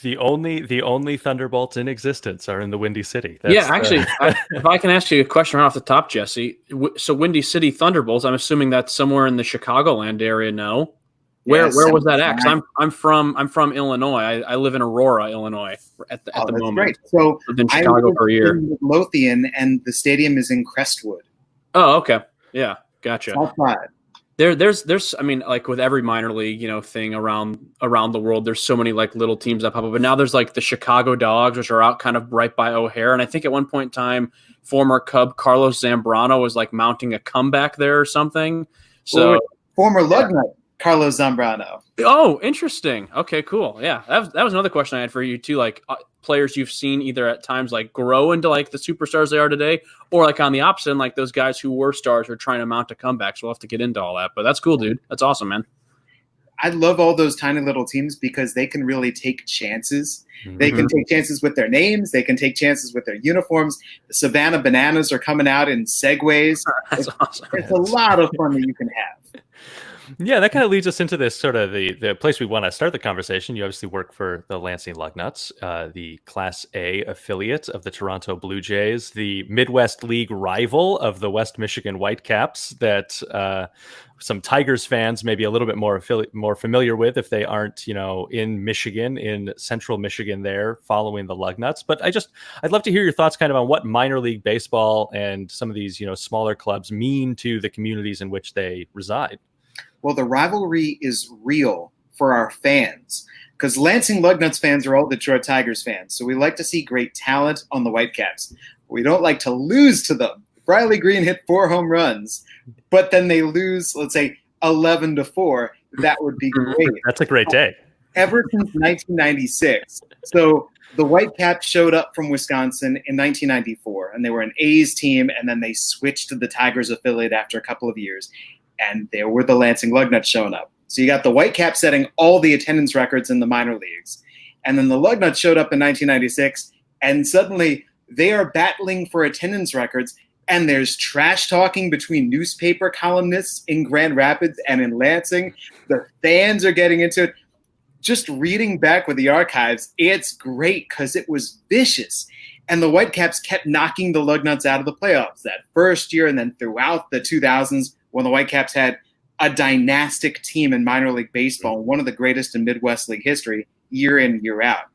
The only thunderbolts in existence are in the Windy City. Actually, if I can ask you a question right off the top, Jesse. So Windy City Thunderbolts, I'm assuming that's somewhere in the Chicagoland area. No, where was that at? 'Cause I'm from Illinois. I live in Aurora, Illinois at the moment. Great. So I've been in Chicago for a year. In Midlothian, and the stadium is in Crestwood. Oh, okay. Yeah, gotcha. Outside. There's I mean, like with every minor league, thing around the world, there's so many like little teams that pop up. But now there's like the Chicago Dogs, which are out kind of right by O'Hare. And I think at one point in time, former Cub Carlos Zambrano was like mounting a comeback there or something. So former Lugnut Carlos Zambrano. Oh, interesting. Okay, cool. Yeah, that was another question I had for you too. Like players you've seen either at times like grow into like the superstars they are today, or like on the opposite, like those guys who were stars are trying to mount a comeback. So we'll have to get into all that. But that's cool, dude. That's awesome, man. I love all those tiny little teams because they can really take chances. They can take chances with their names. They can take chances with their uniforms. The Savannah Bananas are coming out in Segways. That's awesome. It's a lot of fun that you can have. Yeah, that kind of leads us into this sort of the place we want to start the conversation. You obviously work for the Lansing Lugnuts, the Class A affiliate of the Toronto Blue Jays, the Midwest League rival of the West Michigan Whitecaps that some Tigers fans may be a little bit more familiar with if they aren't, in Michigan, in central Michigan there following the Lugnuts. But I'd love to hear your thoughts kind of on what minor league baseball and some of these, smaller clubs mean to the communities in which they reside. Well, the rivalry is real for our fans because Lansing Lugnuts fans are all Detroit Tigers fans. So we like to see great talent on the Whitecaps. We don't like to lose to them. Riley Green hit 4 home runs, but then they lose, let's say, 11-4. That would be great. That's a great day. Ever since 1996. So the Whitecaps showed up from Wisconsin in 1994, and they were an A's team, and then they switched to the Tigers affiliate after a couple of years. And there were the Lansing Lugnuts showing up. So you got the Whitecaps setting all the attendance records in the minor leagues. And then the Lugnuts showed up in 1996, and suddenly they are battling for attendance records. And there's trash talking between newspaper columnists in Grand Rapids and in Lansing. The fans are getting into it. Just reading back with the archives, it's great because it was vicious. And the Whitecaps kept knocking the Lugnuts out of the playoffs that first year and then throughout the 2000s when the Whitecaps had a dynastic team in minor league baseball, one of the greatest in Midwest League history, year in, year out.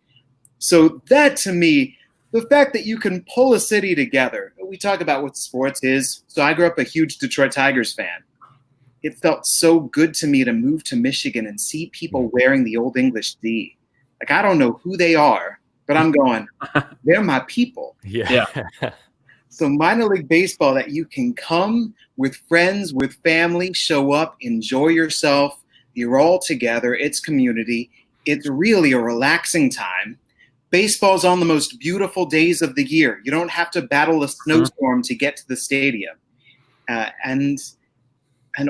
So that, to me, the fact that you can pull a city together, we talk about what sports is. So I grew up a huge Detroit Tigers fan. It felt so good to me to move to Michigan and see people wearing the Old English D. Like, I don't know who they are, but I'm going, they're my people. Yeah. So minor league baseball, that you can come with friends, with family, show up, enjoy yourself. You're all together. It's community. It's really a relaxing time. Baseball's on the most beautiful days of the year. You don't have to battle a snowstorm to get to the stadium. And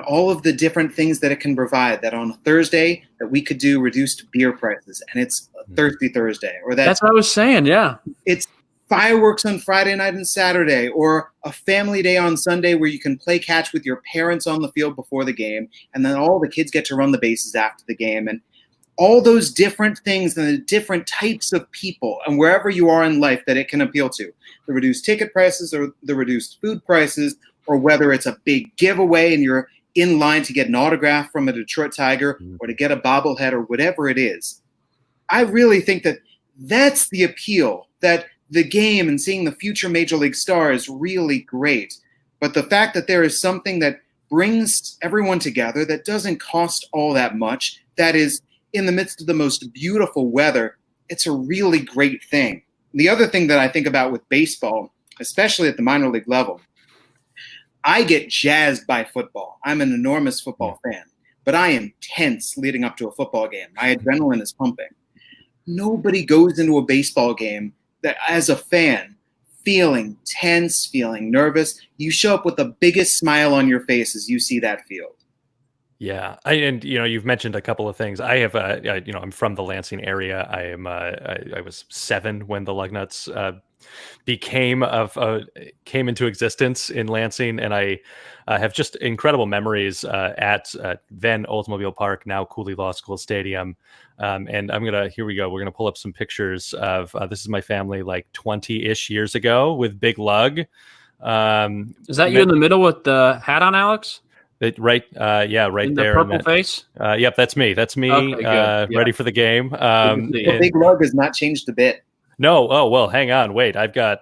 all of the different things that it can provide, that on a Thursday that we could do reduced beer prices, and it's a Thirsty Thursday. Or that's what I was saying, yeah. It's fireworks on Friday night and Saturday, or a family day on Sunday where you can play catch with your parents on the field before the game, and then all the kids get to run the bases after the game, and all those different things and the different types of people and wherever you are in life that it can appeal to. The reduced ticket prices or the reduced food prices, or whether it's a big giveaway and you're in line to get an autograph from a Detroit Tiger or to get a bobblehead or whatever it is. I really think that that's the appeal, that the game and seeing the future major league star is really great. But the fact that there is something that brings everyone together, that doesn't cost all that much, that is in the midst of the most beautiful weather, it's a really great thing. The other thing that I think about with baseball, especially at the minor league level, I get jazzed by football. I'm an enormous football fan, but I am tense leading up to a football game. My adrenaline is pumping. Nobody goes into a baseball game that, as a fan, feeling tense, feeling nervous. You show up with the biggest smile on your face as you see that field. Yeah, and you've mentioned a couple of things. I have, I'm from the Lansing area. I was 7 when the Lugnuts came into existence in Lansing, and I have just incredible memories at then Oldsmobile Park, now Cooley Law School Stadium. And here we go. We're gonna pull up some pictures of this is my family like 20-ish years ago with Big Lug. Is that you in the middle with the hat on, Alex? Right in the there. Purple face? Yep, that's me. That's me. Okay, yeah. Ready for the game. Big Lug has not changed a bit. No. Oh, well, hang on. Wait, I've got.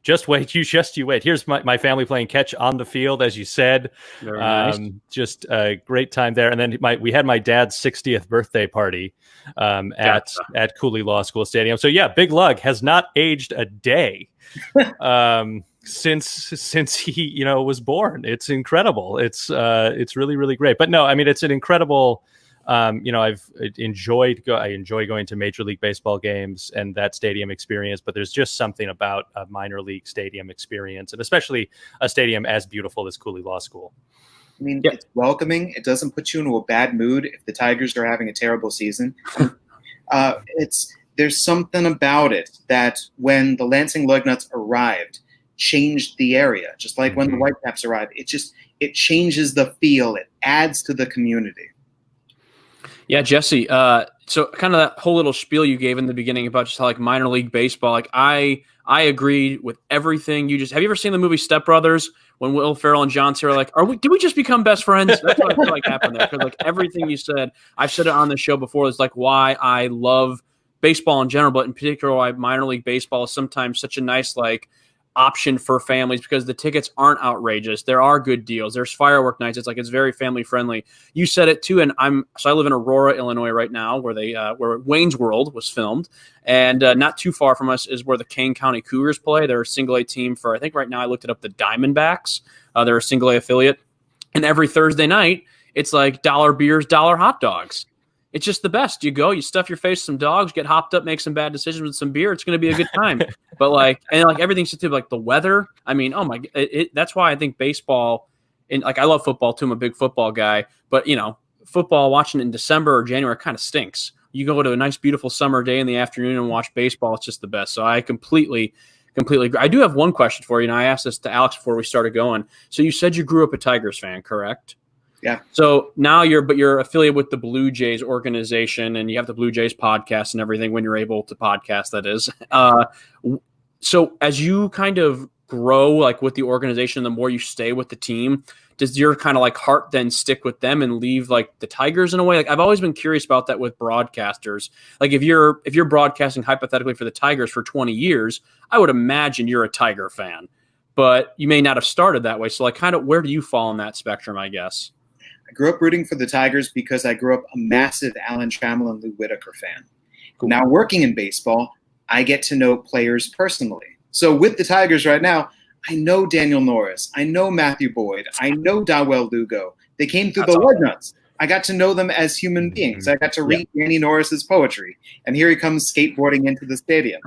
Just wait. You wait. Here's my family playing catch on the field, as you said. Very nice. Just a great time there. And then we had my dad's 60th birthday party at Cooley Law School Stadium. So yeah, Big Lug has not aged a day since he was born. It's incredible. It's really, really great. But no, I mean, it's an incredible. I enjoy going to Major League Baseball games and that stadium experience, but there's just something about a minor league stadium experience, and especially a stadium as beautiful as Cooley Law School. I mean, Yep. it's welcoming. It doesn't put you into a bad mood if the Tigers are having a terrible season. There's something about it that when the Lansing Lugnuts arrived, changed the area. Just like when the Whitecaps arrived, it changes the feel. It adds to the community. Yeah, Jesse. So kind of that whole little spiel you gave in the beginning about just how like minor league baseball. Like I agree with everything you just. Have you ever seen the movie Step Brothers when Will Ferrell and John Cena are like, did we just become best friends? That's what I feel like happened there, because like everything you said, I've said it on the show before. It's like why I love baseball in general, but in particular why minor league baseball is sometimes such a nice like option for families, because the tickets aren't outrageous. There are good deals. There's firework nights. It's very family friendly. You said it too, and I live in Aurora, Illinois right now, where Wayne's World was filmed, and not too far from us is where the Kane County Cougars play. They're a single A team for, I think right now I looked it up, the Diamondbacks. They're a single A affiliate, and every Thursday night it's like $1 beers, $1 hot dogs. It's just the best. You go, you stuff your face with some dogs, get hopped up, make some bad decisions with some beer. It's going to be a good time. But everything's just like the weather. I mean, oh my, that's why I think baseball, and like I love football too. I'm a big football guy, but football watching it in December or January kind of stinks. You go to a nice, beautiful summer day in the afternoon and watch baseball. It's just the best. So I completely agree. I do have one question for you, and I asked this to Alex before we started going. So you said you grew up a Tigers fan, correct? Yeah. So now you're affiliated with the Blue Jays organization, and you have the Blue Jays podcast and everything when you're able to podcast, that is. So as you kind of grow like with the organization, the more you stay with the team, does your kind of like heart then stick with them and leave like the Tigers in a way? Like I've always been curious about that with broadcasters. Like if you're broadcasting hypothetically for the Tigers for 20 years, I would imagine you're a Tiger fan, but you may not have started that way. So like kind of where do you fall on that spectrum, I guess? I grew up rooting for the Tigers because I grew up a massive Alan Trammell and Lou Whitaker fan. Cool. Now working in baseball, I get to know players personally. So with the Tigers right now, I know Daniel Norris. I know Matthew Boyd. I know Dawel Lugo. They came through the Lugnuts. I got to know them as human beings. I got to read Danny Norris's poetry. And here he comes skateboarding into the stadium.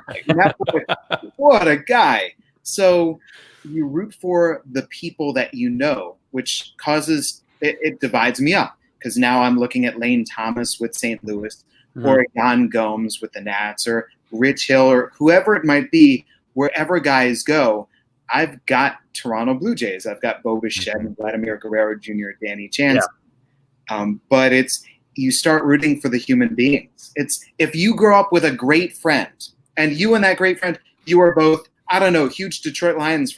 What a guy. So you root for the people that you know, which causes it divides me up, because now I'm looking at Lane Thomas with St. Louis, or Jan Gomes with the Nats, or Rich Hill, or whoever it might be. Wherever guys go, I've got Toronto Blue Jays. I've got Bo Bichette and Vladimir Guerrero Jr., Danny Chance. Yeah. But you start rooting for the human beings. It's if you grow up with a great friend, and you and that great friend, you are both, I don't know, huge Detroit Lions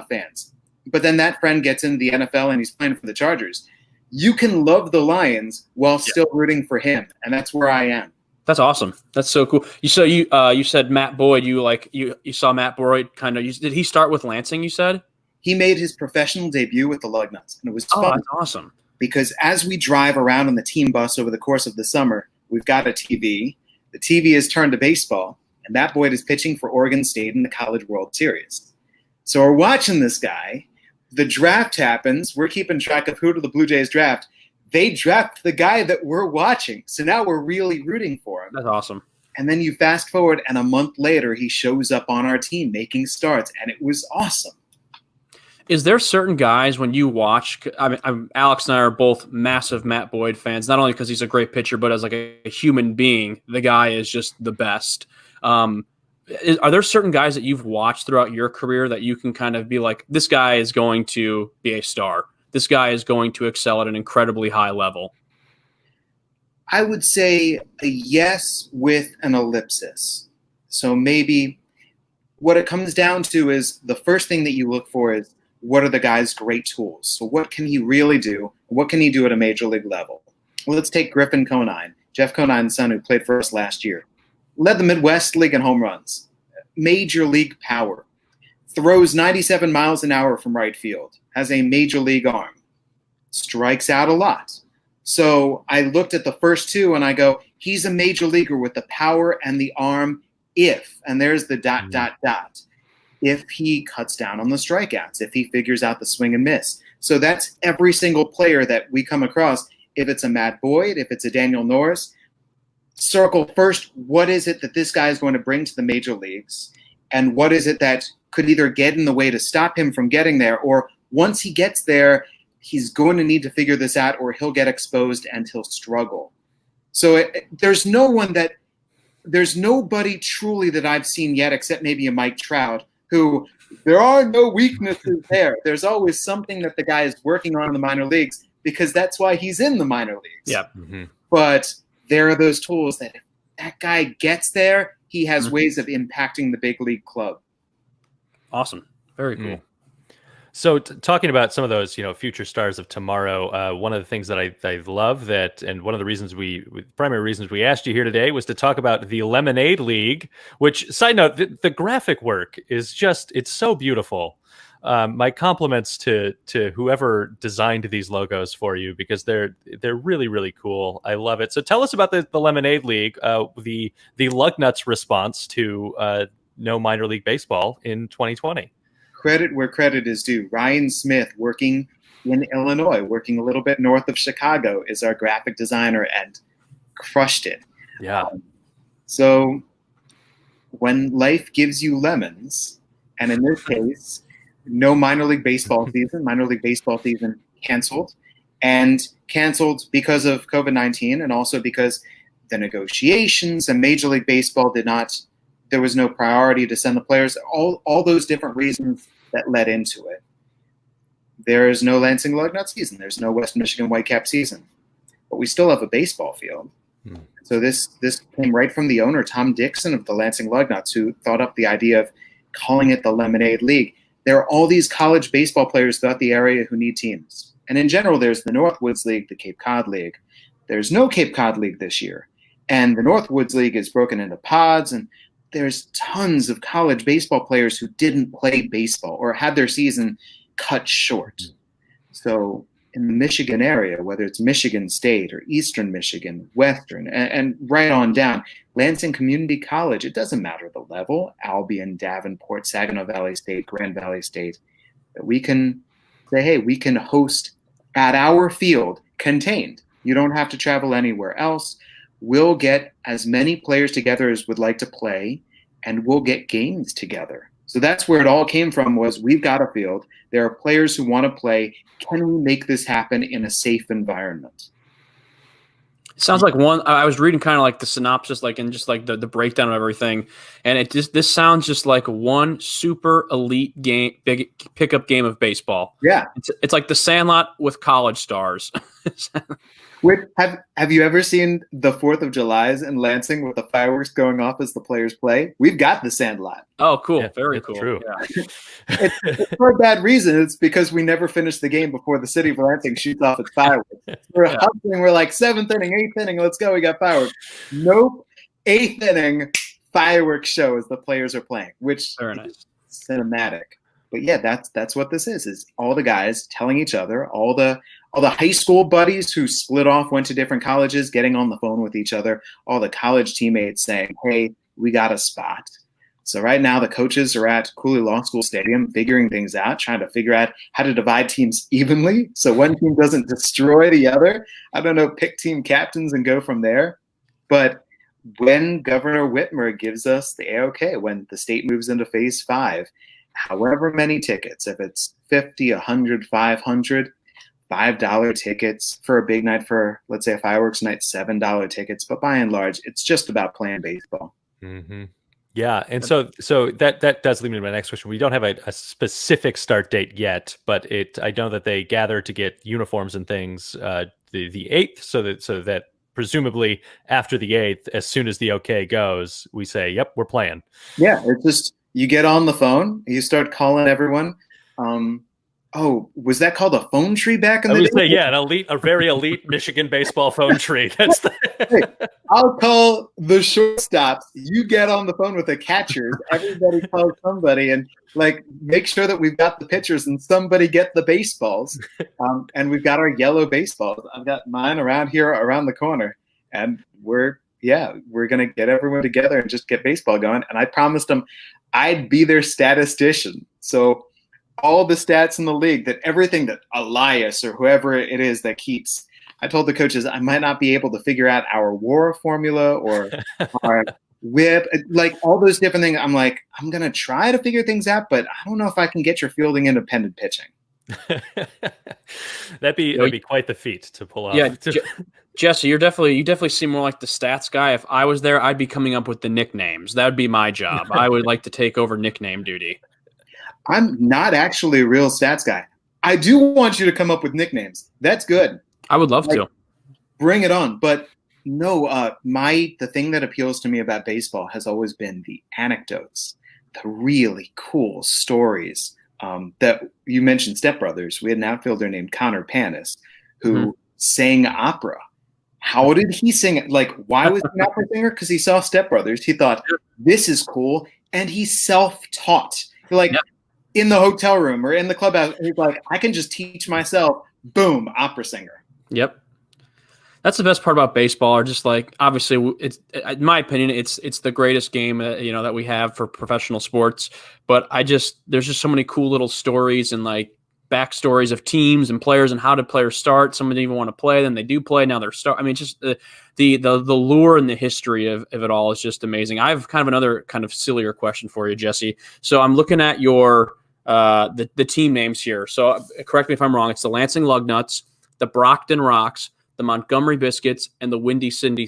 fans. But then that friend gets into the NFL and he's playing for the Chargers. You can love the Lions while still rooting for him, and that's where I am. That's awesome. That's so cool. You said Matt Boyd. You saw Matt Boyd kind of. Did he start with Lansing? You said he made his professional debut with the Lugnuts, and it was fun. That's awesome. Because as we drive around on the team bus over the course of the summer, we've got a TV. The TV is turned to baseball, and Matt Boyd is pitching for Oregon State in the College World Series. So we're watching this guy. The draft happens. We're keeping track of who to the Blue Jays draft. They draft the guy that we're watching. So now we're really rooting for him. That's awesome. And then you fast forward, and a month later, he shows up on our team making starts, and it was awesome. Is there certain guys when you watch? I mean, Alex and I are both massive Matt Boyd fans, not only because he's a great pitcher, but as like a human being, the guy is just the best. Are there certain guys that you've watched throughout your career that you can kind of be like, this guy is going to be a star? This guy is going to excel at an incredibly high level? I would say a yes with an ellipsis. So maybe what it comes down to is the first thing that you look for is what are the guy's great tools? So what can he really do? What can he do at a major league level? Well, let's take Griffin Conine, Jeff Conine's son, who played for us last year. Led the Midwest League in home runs. Major league power. Throws 97 miles an hour from right field. Has a major league arm. Strikes out a lot. So I looked at the first two and I go, he's a major leaguer with the power and the arm if, and there's the ... if he cuts down on the strikeouts, if he figures out the swing and miss. So that's every single player that we come across. If it's a Matt Boyd, if it's a Daniel Norris, circle first, what is it that this guy is going to bring to the major leagues? And what is it that could either get in the way to stop him from getting there? Or once he gets there, he's going to need to figure this out, or he'll get exposed and he'll struggle. So there's nobody truly that I've seen yet, except maybe a Mike Trout, who there are no weaknesses there. There's always something that the guy is working on in the minor leagues, because that's why he's in the minor leagues. Yeah. Mm-hmm. But there are those tools that if that guy gets there, he has ways of impacting the big league club. Awesome. Very cool. So talking about some of those, future stars of tomorrow, one of the things that I love that, and one of the primary reasons we asked you here today was to talk about the Lemonade League, which, side note, the graphic work is it's so beautiful. My compliments to whoever designed these logos for you, because they're really, really cool. I love it. So tell us about the Lemonade League, the Lugnuts response to no minor league baseball in 2020. Credit where credit is due. Ryan Smith, working in Illinois, working a little bit north of Chicago, is our graphic designer and crushed it. Yeah. So when life gives you lemons, and in this case, no minor league baseball season canceled because of COVID-19, and also because the negotiations and Major League Baseball there was no priority to send the players, all those different reasons that led into it. There is no Lansing Lugnut season. There's no West Michigan Whitecap season. But we still have a baseball field. So this came right from the owner, Tom Dixon of the Lansing Lugnuts, who thought up the idea of calling it the Lemonade League. There are all these college baseball players throughout the area who need teams. And in general, there's the Northwoods League, the Cape Cod League. There's no Cape Cod League this year. And the Northwoods League is broken into pods, and there's tons of college baseball players who didn't play baseball or had their season cut short. So in the Michigan area, whether it's Michigan State or Eastern Michigan, Western, and right on down, Lansing Community College, it doesn't matter the level, Albion, Davenport, Saginaw Valley State, Grand Valley State, that we can say, hey, we can host at our field contained. You don't have to travel anywhere else. We'll get as many players together as would like to play, and we'll get games together. So that's where it all came from, was we've got a field. There are players who want to play. Can we make this happen in a safe environment? It sounds like I was reading kind of like the synopsis, and just like the breakdown of everything. And this sounds just like one super elite game, big pickup game of baseball. Yeah. It's like the Sandlot with college stars. Have you ever seen the 4th of July's in Lansing with the fireworks going off as the players play? We've got the Sandlot. Oh, cool. Yeah, very cool. True. Yeah. It's for a bad reason. It's because we never finish the game before the city of Lansing shoots off its fireworks. We're hustling. We're like 7th inning, 8th inning. Let's go. We got fireworks. Nope. 8th inning fireworks show as the players are playing, which very nice. Is cinematic. But yeah, that's what this is all the guys telling each other, all the high school buddies who split off, went to different colleges, getting on the phone with each other, all the college teammates saying, hey, we got a spot. So right now the coaches are at Cooley Law School Stadium figuring things out, trying to figure out how to divide teams evenly so one team doesn't destroy the other. I don't know, pick team captains and go from there. But when Governor Whitmer gives us the A-OK, when the state moves into phase 5, however many tickets, if it's 50, 100, 500, $5 tickets for a big night, for let's say a fireworks night, $7 tickets. But by and large, it's just about playing baseball. Mm-hmm. Yeah, and so that does lead me to my next question. We don't have a specific start date yet, but I know that they gather to get uniforms and things the 8th, so that presumably after the 8th, as soon as the OK goes, we say, yep, we're playing. Yeah, it's just you get on the phone, you start calling everyone. Was that called a phone tree back in the day? I would say, a very elite Michigan baseball phone tree. That's Hey, I'll call the shortstops. You get on the phone with the catchers. Everybody calls somebody and make sure that we've got the pitchers and somebody get the baseballs. And we've got our yellow baseballs. I've got mine around here, around the corner, and we're going to get everyone together and just get baseball going. And I promised them I'd be their statistician. So all the stats in the league, that everything that Elias or whoever it is that keeps, I told the coaches I might not be able to figure out our WAR formula or our whip, all those different things. I'm like, I'm going to try to figure things out, but I don't know if I can get your fielding independent pitching. That'd be quite the feat to pull off. Yeah, Jesse, you definitely seem more like the stats guy. If I was there, I'd be coming up with the nicknames. That would be my job. I would like to take over nickname duty. I'm not actually a real stats guy. I do want you to come up with nicknames. That's good. I would love to. Bring it on. But no, the thing that appeals to me about baseball has always been the anecdotes, the really cool stories. That you mentioned Step Brothers. We had an outfielder named Connor Panis who sang opera. How did he sing it? Like, why was he an opera singer? Because he saw Step Brothers. He thought, this is cool. And he's self-taught. Like, in the hotel room or in the clubhouse, he's like, I can just teach myself. Boom, opera singer. Yep. That's the best part about baseball. Or just like, obviously, it's, in my opinion, it's the greatest game that we have for professional sports. But there's just so many cool little stories and like backstories of teams and players and how did players start. Some didn't even want to play, then they do play. Now they're I mean, just the lure and the history of it all is just amazing. I have kind of another kind of sillier question for you, Jesse. So I'm looking at your the team names here. So correct me if I'm wrong. It's the Lansing Lugnuts, the Brockton Rocks, the Montgomery Biscuits, and the Windy City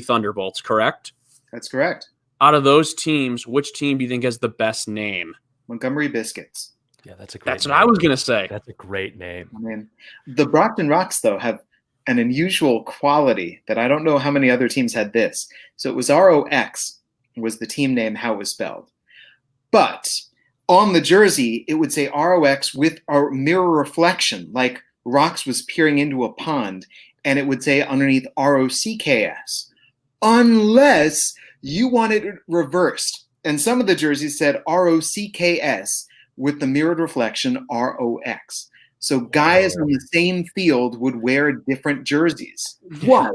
Thunderbolts, correct? That's correct. Out of those teams, which team do you think has the best name? Montgomery Biscuits. Yeah, that's a great That's name. what I was going to say. That's a great name. I mean, the Brockton Rocks, though, have an unusual quality that I don't know how many other teams had this. So it was ROX was the team name, how it was spelled. But on the jersey, it would say ROX with a mirror reflection, like Rocks was peering into a pond, and it would say underneath ROCKS, unless you want it reversed. And some of the jerseys said ROCKS with the mirrored reflection ROX. So guys on the same field would wear different jerseys. Wild.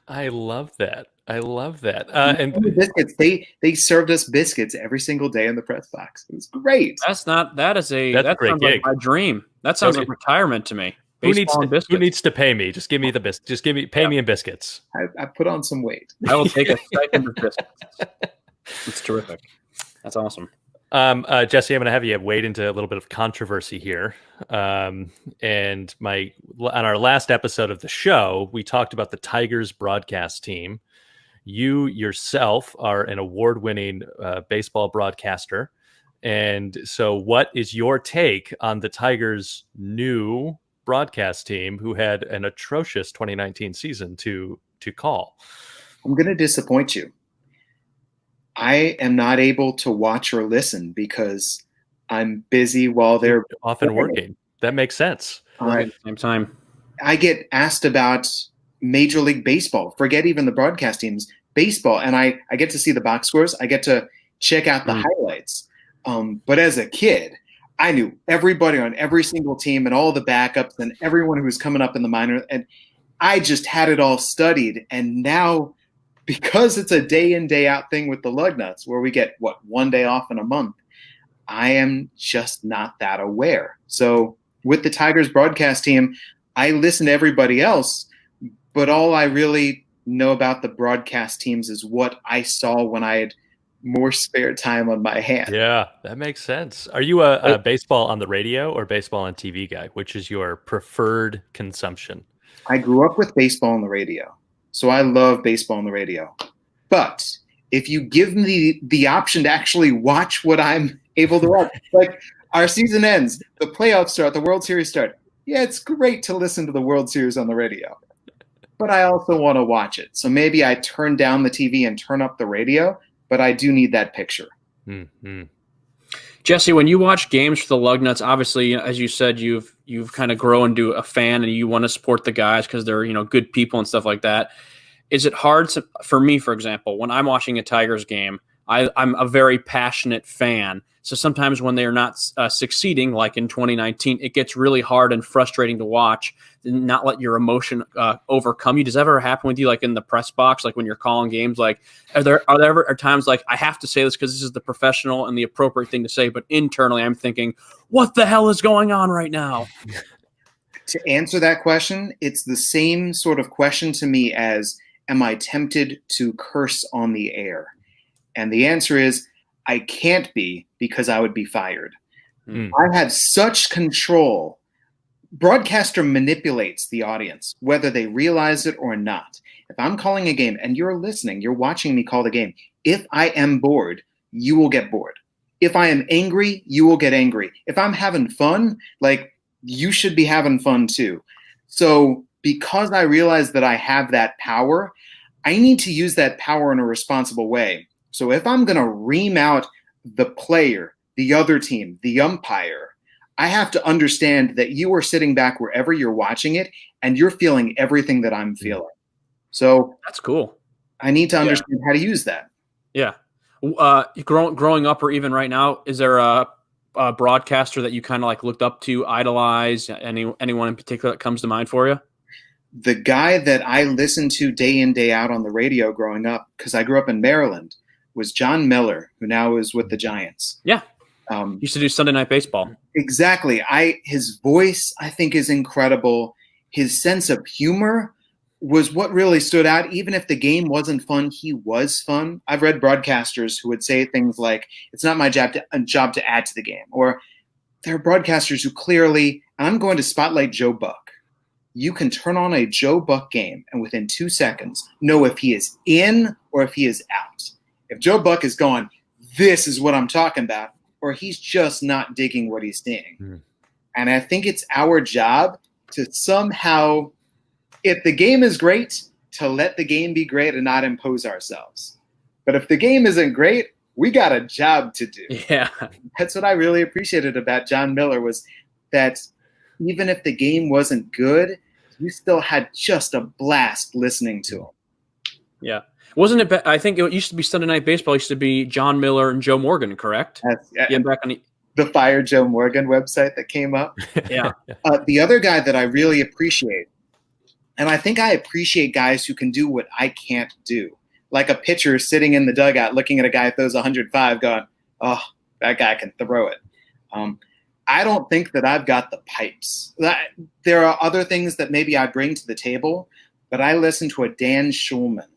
I love that. And the biscuits, they served us biscuits every single day in the press box. It was great. That sounds great like my dream. That sounds like retirement to me. Who needs to pay me? Just give me the biscuits. Just pay me in biscuits. I put on some weight. I will take a stipend of biscuits. It's terrific. That's awesome. Jesse, I'm going to have you wade into a little bit of controversy here. And on our last episode of the show, we talked about the Tigers broadcast team. You yourself are an award-winning baseball broadcaster. And so what is your take on the Tigers' new broadcast team who had an atrocious 2019 season to call? I'm going to disappoint you. I am not able to watch or listen because I'm busy while they're often working. That makes sense. At the same time. I get asked about Major League Baseball. Forget even the broadcast teams. Baseball. And I get to see the box scores. I get to check out the highlights. But as a kid, I knew everybody on every single team and all the backups and everyone who was coming up in the minor. And I just had it all studied. And now, because it's a day in, day out thing with the Lugnuts where we get, one day off in a month, I am just not that aware. So with the Tigers broadcast team, I listen to everybody else, but all I really know about the broadcast teams is what I saw when I had more spare time on my hands. Yeah, that makes sense. Are you a baseball on the radio or baseball on TV guy? Which is your preferred consumption? I grew up with baseball on the radio. So I love baseball on the radio. But if you give me the option to actually watch what I'm able to watch, like our season ends, the playoffs start, the World Series start. Yeah, it's great to listen to the World Series on the radio. But I also want to watch it. So maybe I turn down the TV and turn up the radio, but I do need that picture. Mm-hmm. Jesse, when you watch games for the Lugnuts, obviously, as you said, you've kind of grown into a fan and you want to support the guys because they're good people and stuff like that. Is it hard for me, for example, when I'm watching a Tigers game, I'm a very passionate fan. So sometimes when they are not succeeding, like in 2019, it gets really hard and frustrating to watch and not let your emotion overcome you. Does that ever happen with you, like in the press box, like when you're calling games? Like, are there ever times like I have to say this because this is the professional and the appropriate thing to say, but internally I'm thinking, what the hell is going on right now? To answer that question, it's the same sort of question to me as, am I tempted to curse on the air? And the answer is, I can't be because I would be fired. I had such control. Broadcaster manipulates the audience, whether they realize it or not. If I'm calling a game and you're listening, you're watching me call the game, if I am bored, you will get bored. If I am angry, you will get angry. If I'm having fun, like, you should be having fun too. So because I realize that I have that power, I need to use that power in a responsible way. So if I'm going to ream out the player, the other team, the umpire, I have to understand that you are sitting back wherever you're watching it and you're feeling everything that I'm feeling. So that's cool. I need to understand how to use that. Yeah. Growing up, or even right now, is there a broadcaster that you kind of like looked up to, idolize? Anyone in particular that comes to mind for you? The guy that I listened to day in, day out on the radio growing up, because I grew up in Maryland, was John Miller, who now is with the Giants. Yeah. Used to do Sunday Night Baseball. Exactly. His voice, I think, is incredible. His sense of humor was what really stood out. Even if the game wasn't fun, he was fun. I've read broadcasters who would say things like, it's not my job to add to the game. Or there are broadcasters who clearly, and I'm going to spotlight Joe Buck. You can turn on a Joe Buck game and within 2 seconds know if he is in or if he is out. If Joe Buck is going, this is what I'm talking about, or he's just not digging what he's seeing. And I think it's our job to somehow, if the game is great, to let the game be great and not impose ourselves. But if the game isn't great, we got a job to do. Yeah. That's what I really appreciated about John Miller, was that even if the game wasn't good, you still had just a blast listening to him. Yeah. Wasn't it? I think it used to be Sunday Night Baseball. It used to be John Miller and Joe Morgan, correct? Back on the Fire Joe Morgan website that came up. Yeah. The other guy that I really appreciate, and I think I appreciate guys who can do what I can't do. Like a pitcher sitting in the dugout looking at a guy who throws 105 going, oh, that guy can throw it. I don't think that I've got the pipes. There are other things that maybe I bring to the table, but I listen to a Dan Schulman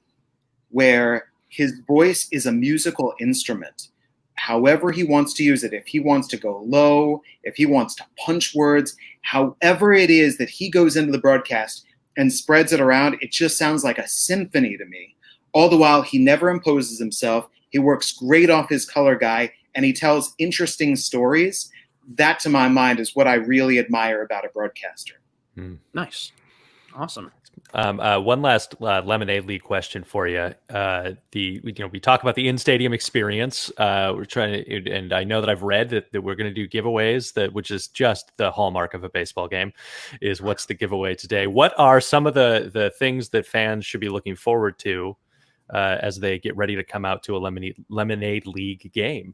where his voice is a musical instrument. However he wants to use it, if he wants to go low, if he wants to punch words, however it is that he goes into the broadcast and spreads it around, it just sounds like a symphony to me. All the while, he never imposes himself. He works great off his color guy, and he tells interesting stories. That, to my mind, is what I really admire about a broadcaster. Nice. Awesome. One last Lemonade League question for you. We talk about the in-stadium experience. We're trying to, and I know that I've read that we're going to do giveaways, which is just the hallmark of a baseball game, is what's the giveaway today. What are some of the things that fans should be looking forward to as they get ready to come out to a Lemonade League game?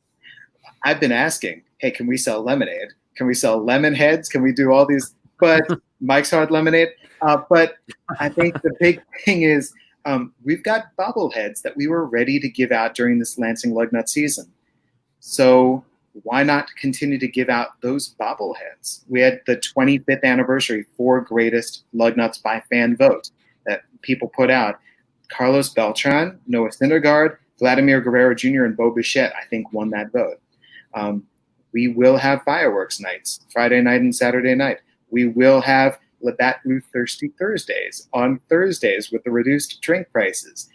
I've been asking, hey, can we sell lemonade? Can we sell lemon heads? Can we do all these? But Mike's Hard Lemonade. But I think the big thing is we've got bobbleheads that we were ready to give out during this Lansing Lugnut season. So why not continue to give out those bobbleheads? We had the 25th anniversary 4 greatest Lugnuts by fan vote that people put out. Carlos Beltran, Noah Syndergaard, Vladimir Guerrero Jr., and Bo Bichette, I think, won that vote. We will have fireworks nights, Friday night and Saturday night. We will have Labatt Blue Thirsty Thursdays on Thursdays with the reduced drink prices.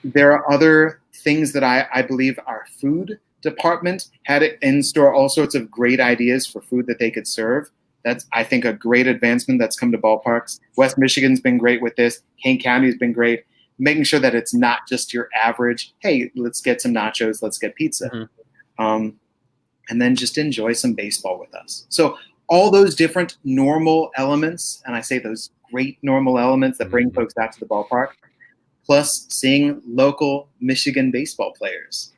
There are other things that I believe our food department had in store, all sorts of great ideas for food that they could serve. That's, I think, a great advancement that's come to ballparks. West Michigan's been great with this. Kane County's been great, making sure that it's not just your average, hey, let's get some nachos, let's get pizza. And then just enjoy some baseball with us. So all those different normal elements, and I say those great normal elements that bring folks out to the ballpark, plus seeing local Michigan baseball players.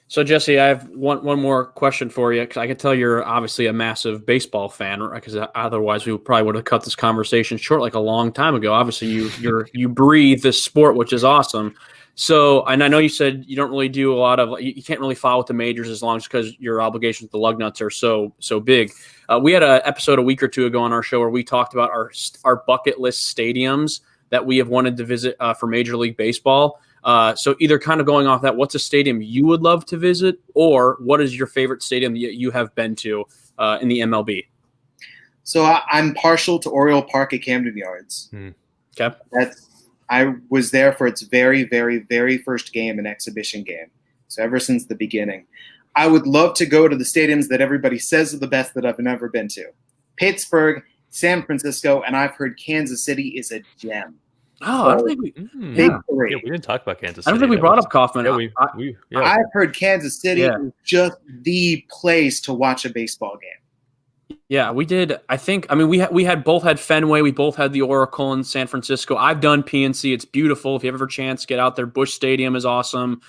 So, Jesse, I have one more question for you, because I can tell you're obviously a massive baseball fan, because otherwise we probably would have cut this conversation short like a long time ago. Obviously, you breathe this sport, which is awesome. So, and I know you said you don't really do a lot of, you can't really follow with the majors as long as because your obligations with the Lugnuts are so big. We had an episode a week or two ago on our show where we talked about our bucket list stadiums that we have wanted to visit for Major League Baseball. So either kind of going off that, what's a stadium you would love to visit, or what is your favorite stadium that you have been to in the MLB? So I'm partial to Oriole Park at Camden Yards. Okay. I was there for its very, very, very first game, an exhibition game. So ever since the beginning. I would love to go to the stadiums that everybody says are the best that I've never been to. Pittsburgh, San Francisco, and I've heard Kansas City is a gem. Oh, I don't think we. Big Yeah, three. we didn't talk about Kansas I City. don't think we That brought was- up Kaufman. Yeah, I've heard Kansas City Yeah. is just the place to watch a baseball game. Yeah, we did. I think. I mean, we had both had Fenway. We both had the Oracle in San Francisco. I've done PNC. It's beautiful. If you ever have a chance, get out there. Busch Stadium is awesome.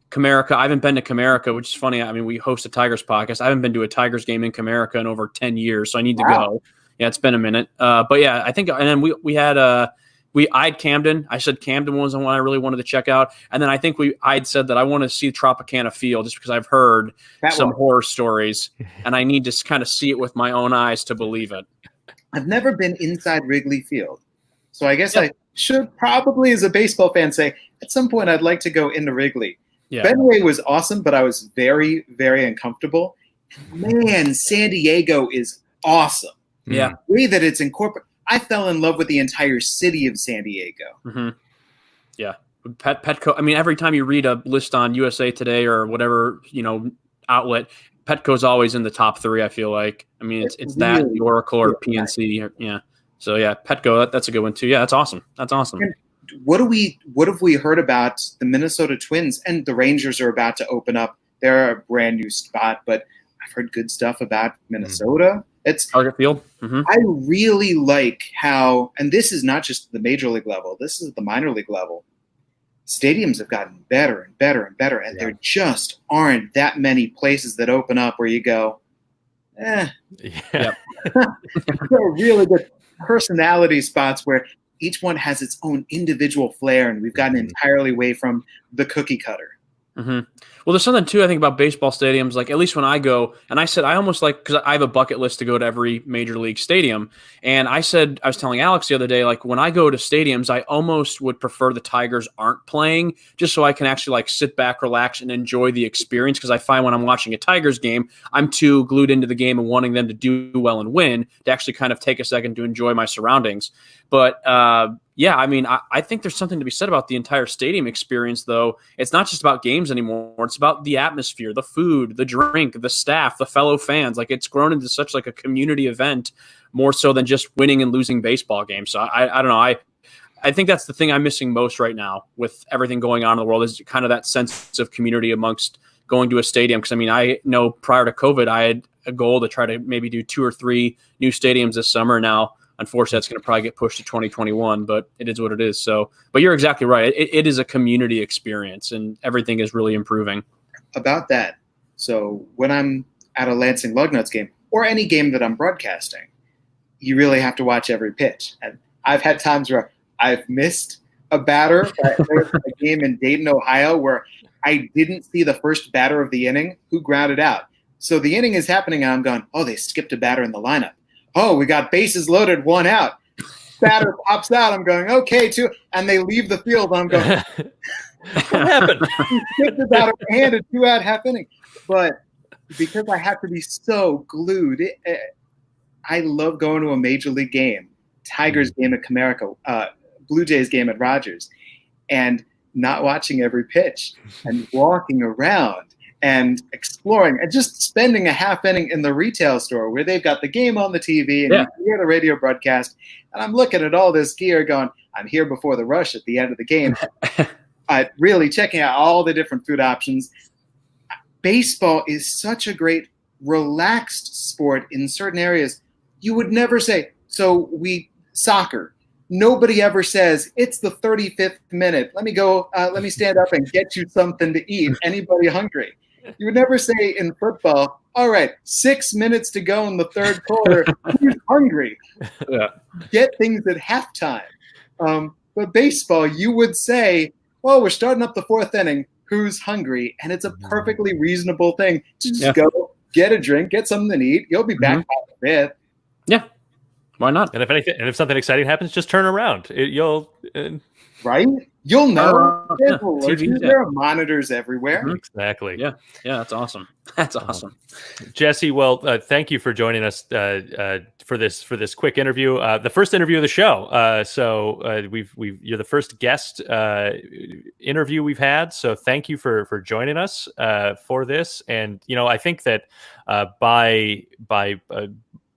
Comerica. I haven't been to Comerica, which is funny. I mean, we host a Tigers podcast. I haven't been to a Tigers game in Comerica in over 10 years, so I need to go. Yeah, it's been a minute. But yeah, I think. And then we had I had Camden. I said Camden was the one I really wanted to check out. And then I think I'd said that I want to see Tropicana Field just because I've heard some horror stories, and I need to kind of see it with my own eyes to believe it. I've never been inside Wrigley Field. So I guess I should probably, as a baseball fan, say at some point I'd like to go into Wrigley. Yeah. Fenway was awesome, but I was very, very uncomfortable. Man, San Diego is awesome. Yeah. The way that it's incorporated. I fell in love with the entire city of San Diego. Mm-hmm. Yeah. Petco. I mean, every time you read a list on USA Today or whatever, outlet, Petco's always in the top 3, I feel like. I mean, it's that, the Oracle or PNC. Yeah. So yeah, Petco, that's a good one too. Yeah, that's awesome. That's awesome. And what have we heard about the Minnesota Twins? And the Rangers are about to open up. They're a brand new spot, but I've heard good stuff about Minnesota. It's Target Field. Mm-hmm. I really like how, and this is not just the major league level, this is the minor league level. Stadiums have gotten better and better and better, and there just aren't that many places that open up where you go, Yeah. Yep. they're really good personality spots where each one has its own individual flair, and we've gotten entirely away from the cookie cutter. Mm-hmm. Well, there's something too, I think, about baseball stadiums. Like, at least when I go, and I said I almost like, because I have a bucket list to go to every major league stadium. And I said, I was telling Alex the other day, like, when I go to stadiums, I almost would prefer the Tigers aren't playing, just so I can actually like sit back, relax, and enjoy the experience. Because I find when I'm watching a Tigers game, I'm too glued into the game and wanting them to do well and win to actually kind of take a second to enjoy my surroundings. But yeah, I mean, I think there's something to be said about the entire stadium experience, though. It's not just about games anymore. It's about the atmosphere, the food, the drink, the staff, the fellow fans. Like, it's grown into such like a community event more so than just winning and losing baseball games. So I don't know. I think that's the thing I'm missing most right now with everything going on in the world is kind of that sense of community amongst going to a stadium. Because, I mean, I know prior to COVID, I had a goal to try to maybe do 2 or 3 new stadiums this summer. Now, unfortunately, that's going to probably get pushed to 2021, but it is what it is. So, but you're exactly right. It is a community experience, and everything is really improving. About that, so when I'm at a Lansing Lugnuts game or any game that I'm broadcasting, you really have to watch every pitch. And I've had times where I've missed a batter. There's a game in Dayton, Ohio, where I didn't see the first batter of the inning who grounded out. So the inning is happening, and I'm going, oh, they skipped a batter in the lineup. Oh, we got bases loaded, 1 out. Batter pops out. I'm going, okay, 2. And they leave the field. I'm going, What happened? skipped the batter and a 2 out half inning. But because I have to be so glued, I love going to a major league game, Tigers game at Comerica, Blue Jays game at Rogers, and not watching every pitch and walking around and exploring and just spending a half inning in the retail store where they've got the game on the TV and you can hear the radio broadcast. And I'm looking at all this gear going, I'm here before the rush at the end of the game. Really checking out all the different food options. Baseball is such a great relaxed sport in certain areas. You would never say, soccer. Nobody ever says, it's the 35th minute. Let me stand up and get you something to eat. Anybody hungry? You would never say in football, all right, 6 minutes to go in the third quarter. Who's hungry? Yeah. Get things at halftime. But baseball, you would say, well, we're starting up the 4th inning. Who's hungry? And it's a perfectly reasonable thing to just go get a drink, get something to eat. You'll be back by the 5th. Yeah. Why not? And if something exciting happens, just turn around. Right? You'll know. Yeah, There are monitors everywhere. Mhm. Exactly. Yeah, that's awesome. That's awesome. Jesse, well, thank you for joining us for this quick interview. The first interview of the show. So you're the first guest interview we've had. So thank you for joining us for this. And I think that by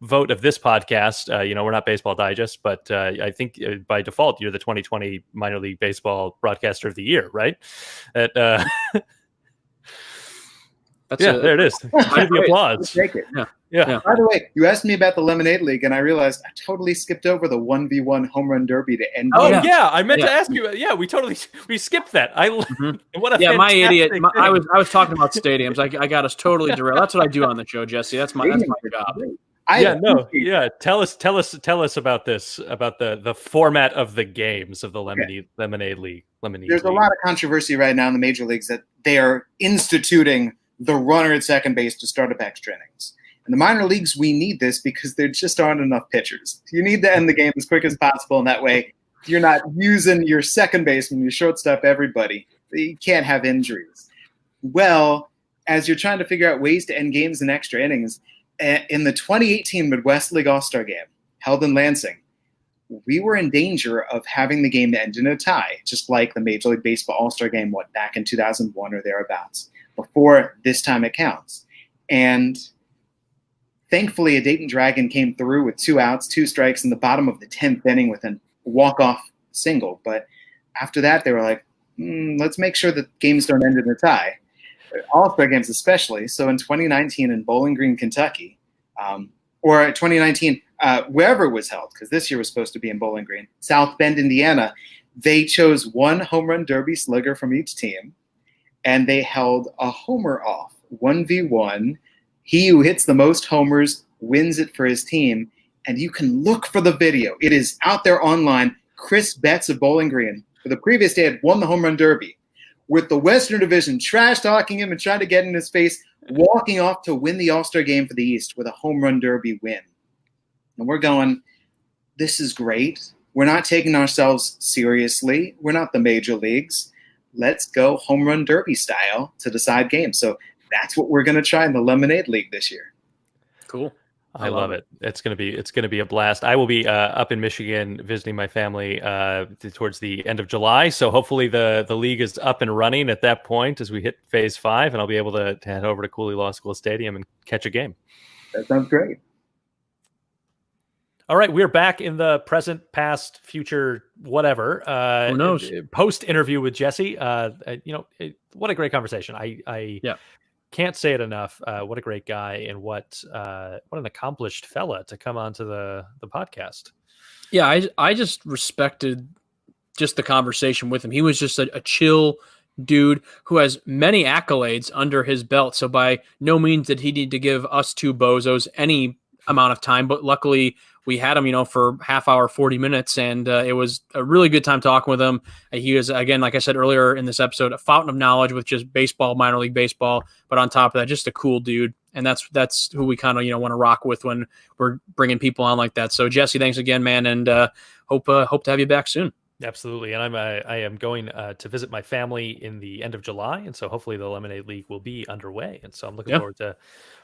vote of this podcast, we're not Baseball Digest, but I think by default you're the 2020 Minor League Baseball Broadcaster of the Year, right? There it is. The applause. Take it. Yeah. By the way, you asked me about the Lemonade League, and I realized I totally skipped over the 1v1 home run derby to end. Oh yeah, I meant to ask you. Yeah, we skipped that. What a my idiot. thing. I was talking about stadiums. I got us totally derailed. That's what I do on the show, Jesse. That's my job. Tell us about this, about the format of the games of the Lemonade League. There's a lot of controversy right now in the major leagues that they are instituting the runner at second base to start up extra innings. In the minor leagues, we need this because there just aren't enough pitchers. You need to end the game as quick as possible, and that way you're not using your second baseman, your shortstop, everybody. You can't have injuries. Well, as you're trying to figure out ways to end games in extra innings, in the 2018 Midwest League All-Star Game held in Lansing, we were in danger of having the game end in a tie, just like the Major League Baseball All-Star Game, back in 2001 or thereabouts, before this time it counts. And thankfully, a Dayton Dragon came through with 2 outs, 2 strikes in the bottom of the 10th inning with a walk-off single. But after that, they were like, let's make sure that games don't end in a tie. All-Star games especially. So in 2019 in Bowling Green, Kentucky, or 2019, wherever it was held, because this year was supposed to be in Bowling Green, South Bend, Indiana, they chose 1 home run derby slugger from each team, and they held a homer off, 1v1. He who hits the most homers wins it for his team, and you can look for the video. It is out there online. Chris Betts of Bowling Green, for the previous day, had won the home run derby, with the Western Division trash-talking him and trying to get in his face, walking off to win the All-Star Game for the East with a home run derby win. And we're going, this is great. We're not taking ourselves seriously. We're not the major leagues. Let's go home run derby style to decide games. So that's what we're going to try in the Lemonade League this year. Cool. I love it. It's gonna be a blast. I will be up in Michigan visiting my family towards the end of July. So hopefully the league is up and running at that point as we hit phase 5, and I'll be able to head over to Cooley Law School Stadium and catch a game. That sounds great. All right, we're back in the present, past, future, whatever. Who knows? Post interview with Jesse. What a great conversation. I can't say it enough. What a great guy, and what an accomplished fella to come onto the podcast. Yeah, I just respected just the conversation with him. He was just a chill dude who has many accolades under his belt. So by no means did he need to give us 2 bozos any amount of time, but luckily we had him, for half hour, 40 minutes, and it was a really good time talking with him. He was, again, like I said earlier in this episode, a fountain of knowledge with just baseball, minor league baseball, but on top of that, just a cool dude. And that's who we kind of, want to rock with when we're bringing people on like that. So Jesse, thanks again, man. And hope to have you back soon. Absolutely. And I am going to visit my family in the end of July. And so hopefully the Lemonade League will be underway. And so I'm looking forward to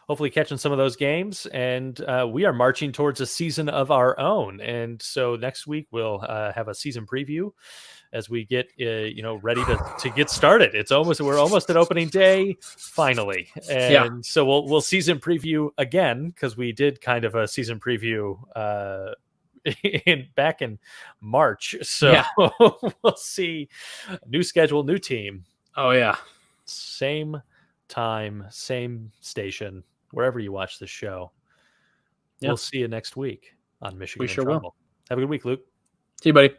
hopefully catching some of those games. And we are marching towards a season of our own. And so next week we'll have a season preview as we get, ready to get started. We're almost at opening day finally. And so we'll season preview again, because we did kind of a season preview back in March. So we'll see. New schedule, new team. Oh yeah. Same time, same station, wherever you watch this show. We'll see you next week on Michigan in Trouble. Have a good week, Luke. See you, buddy.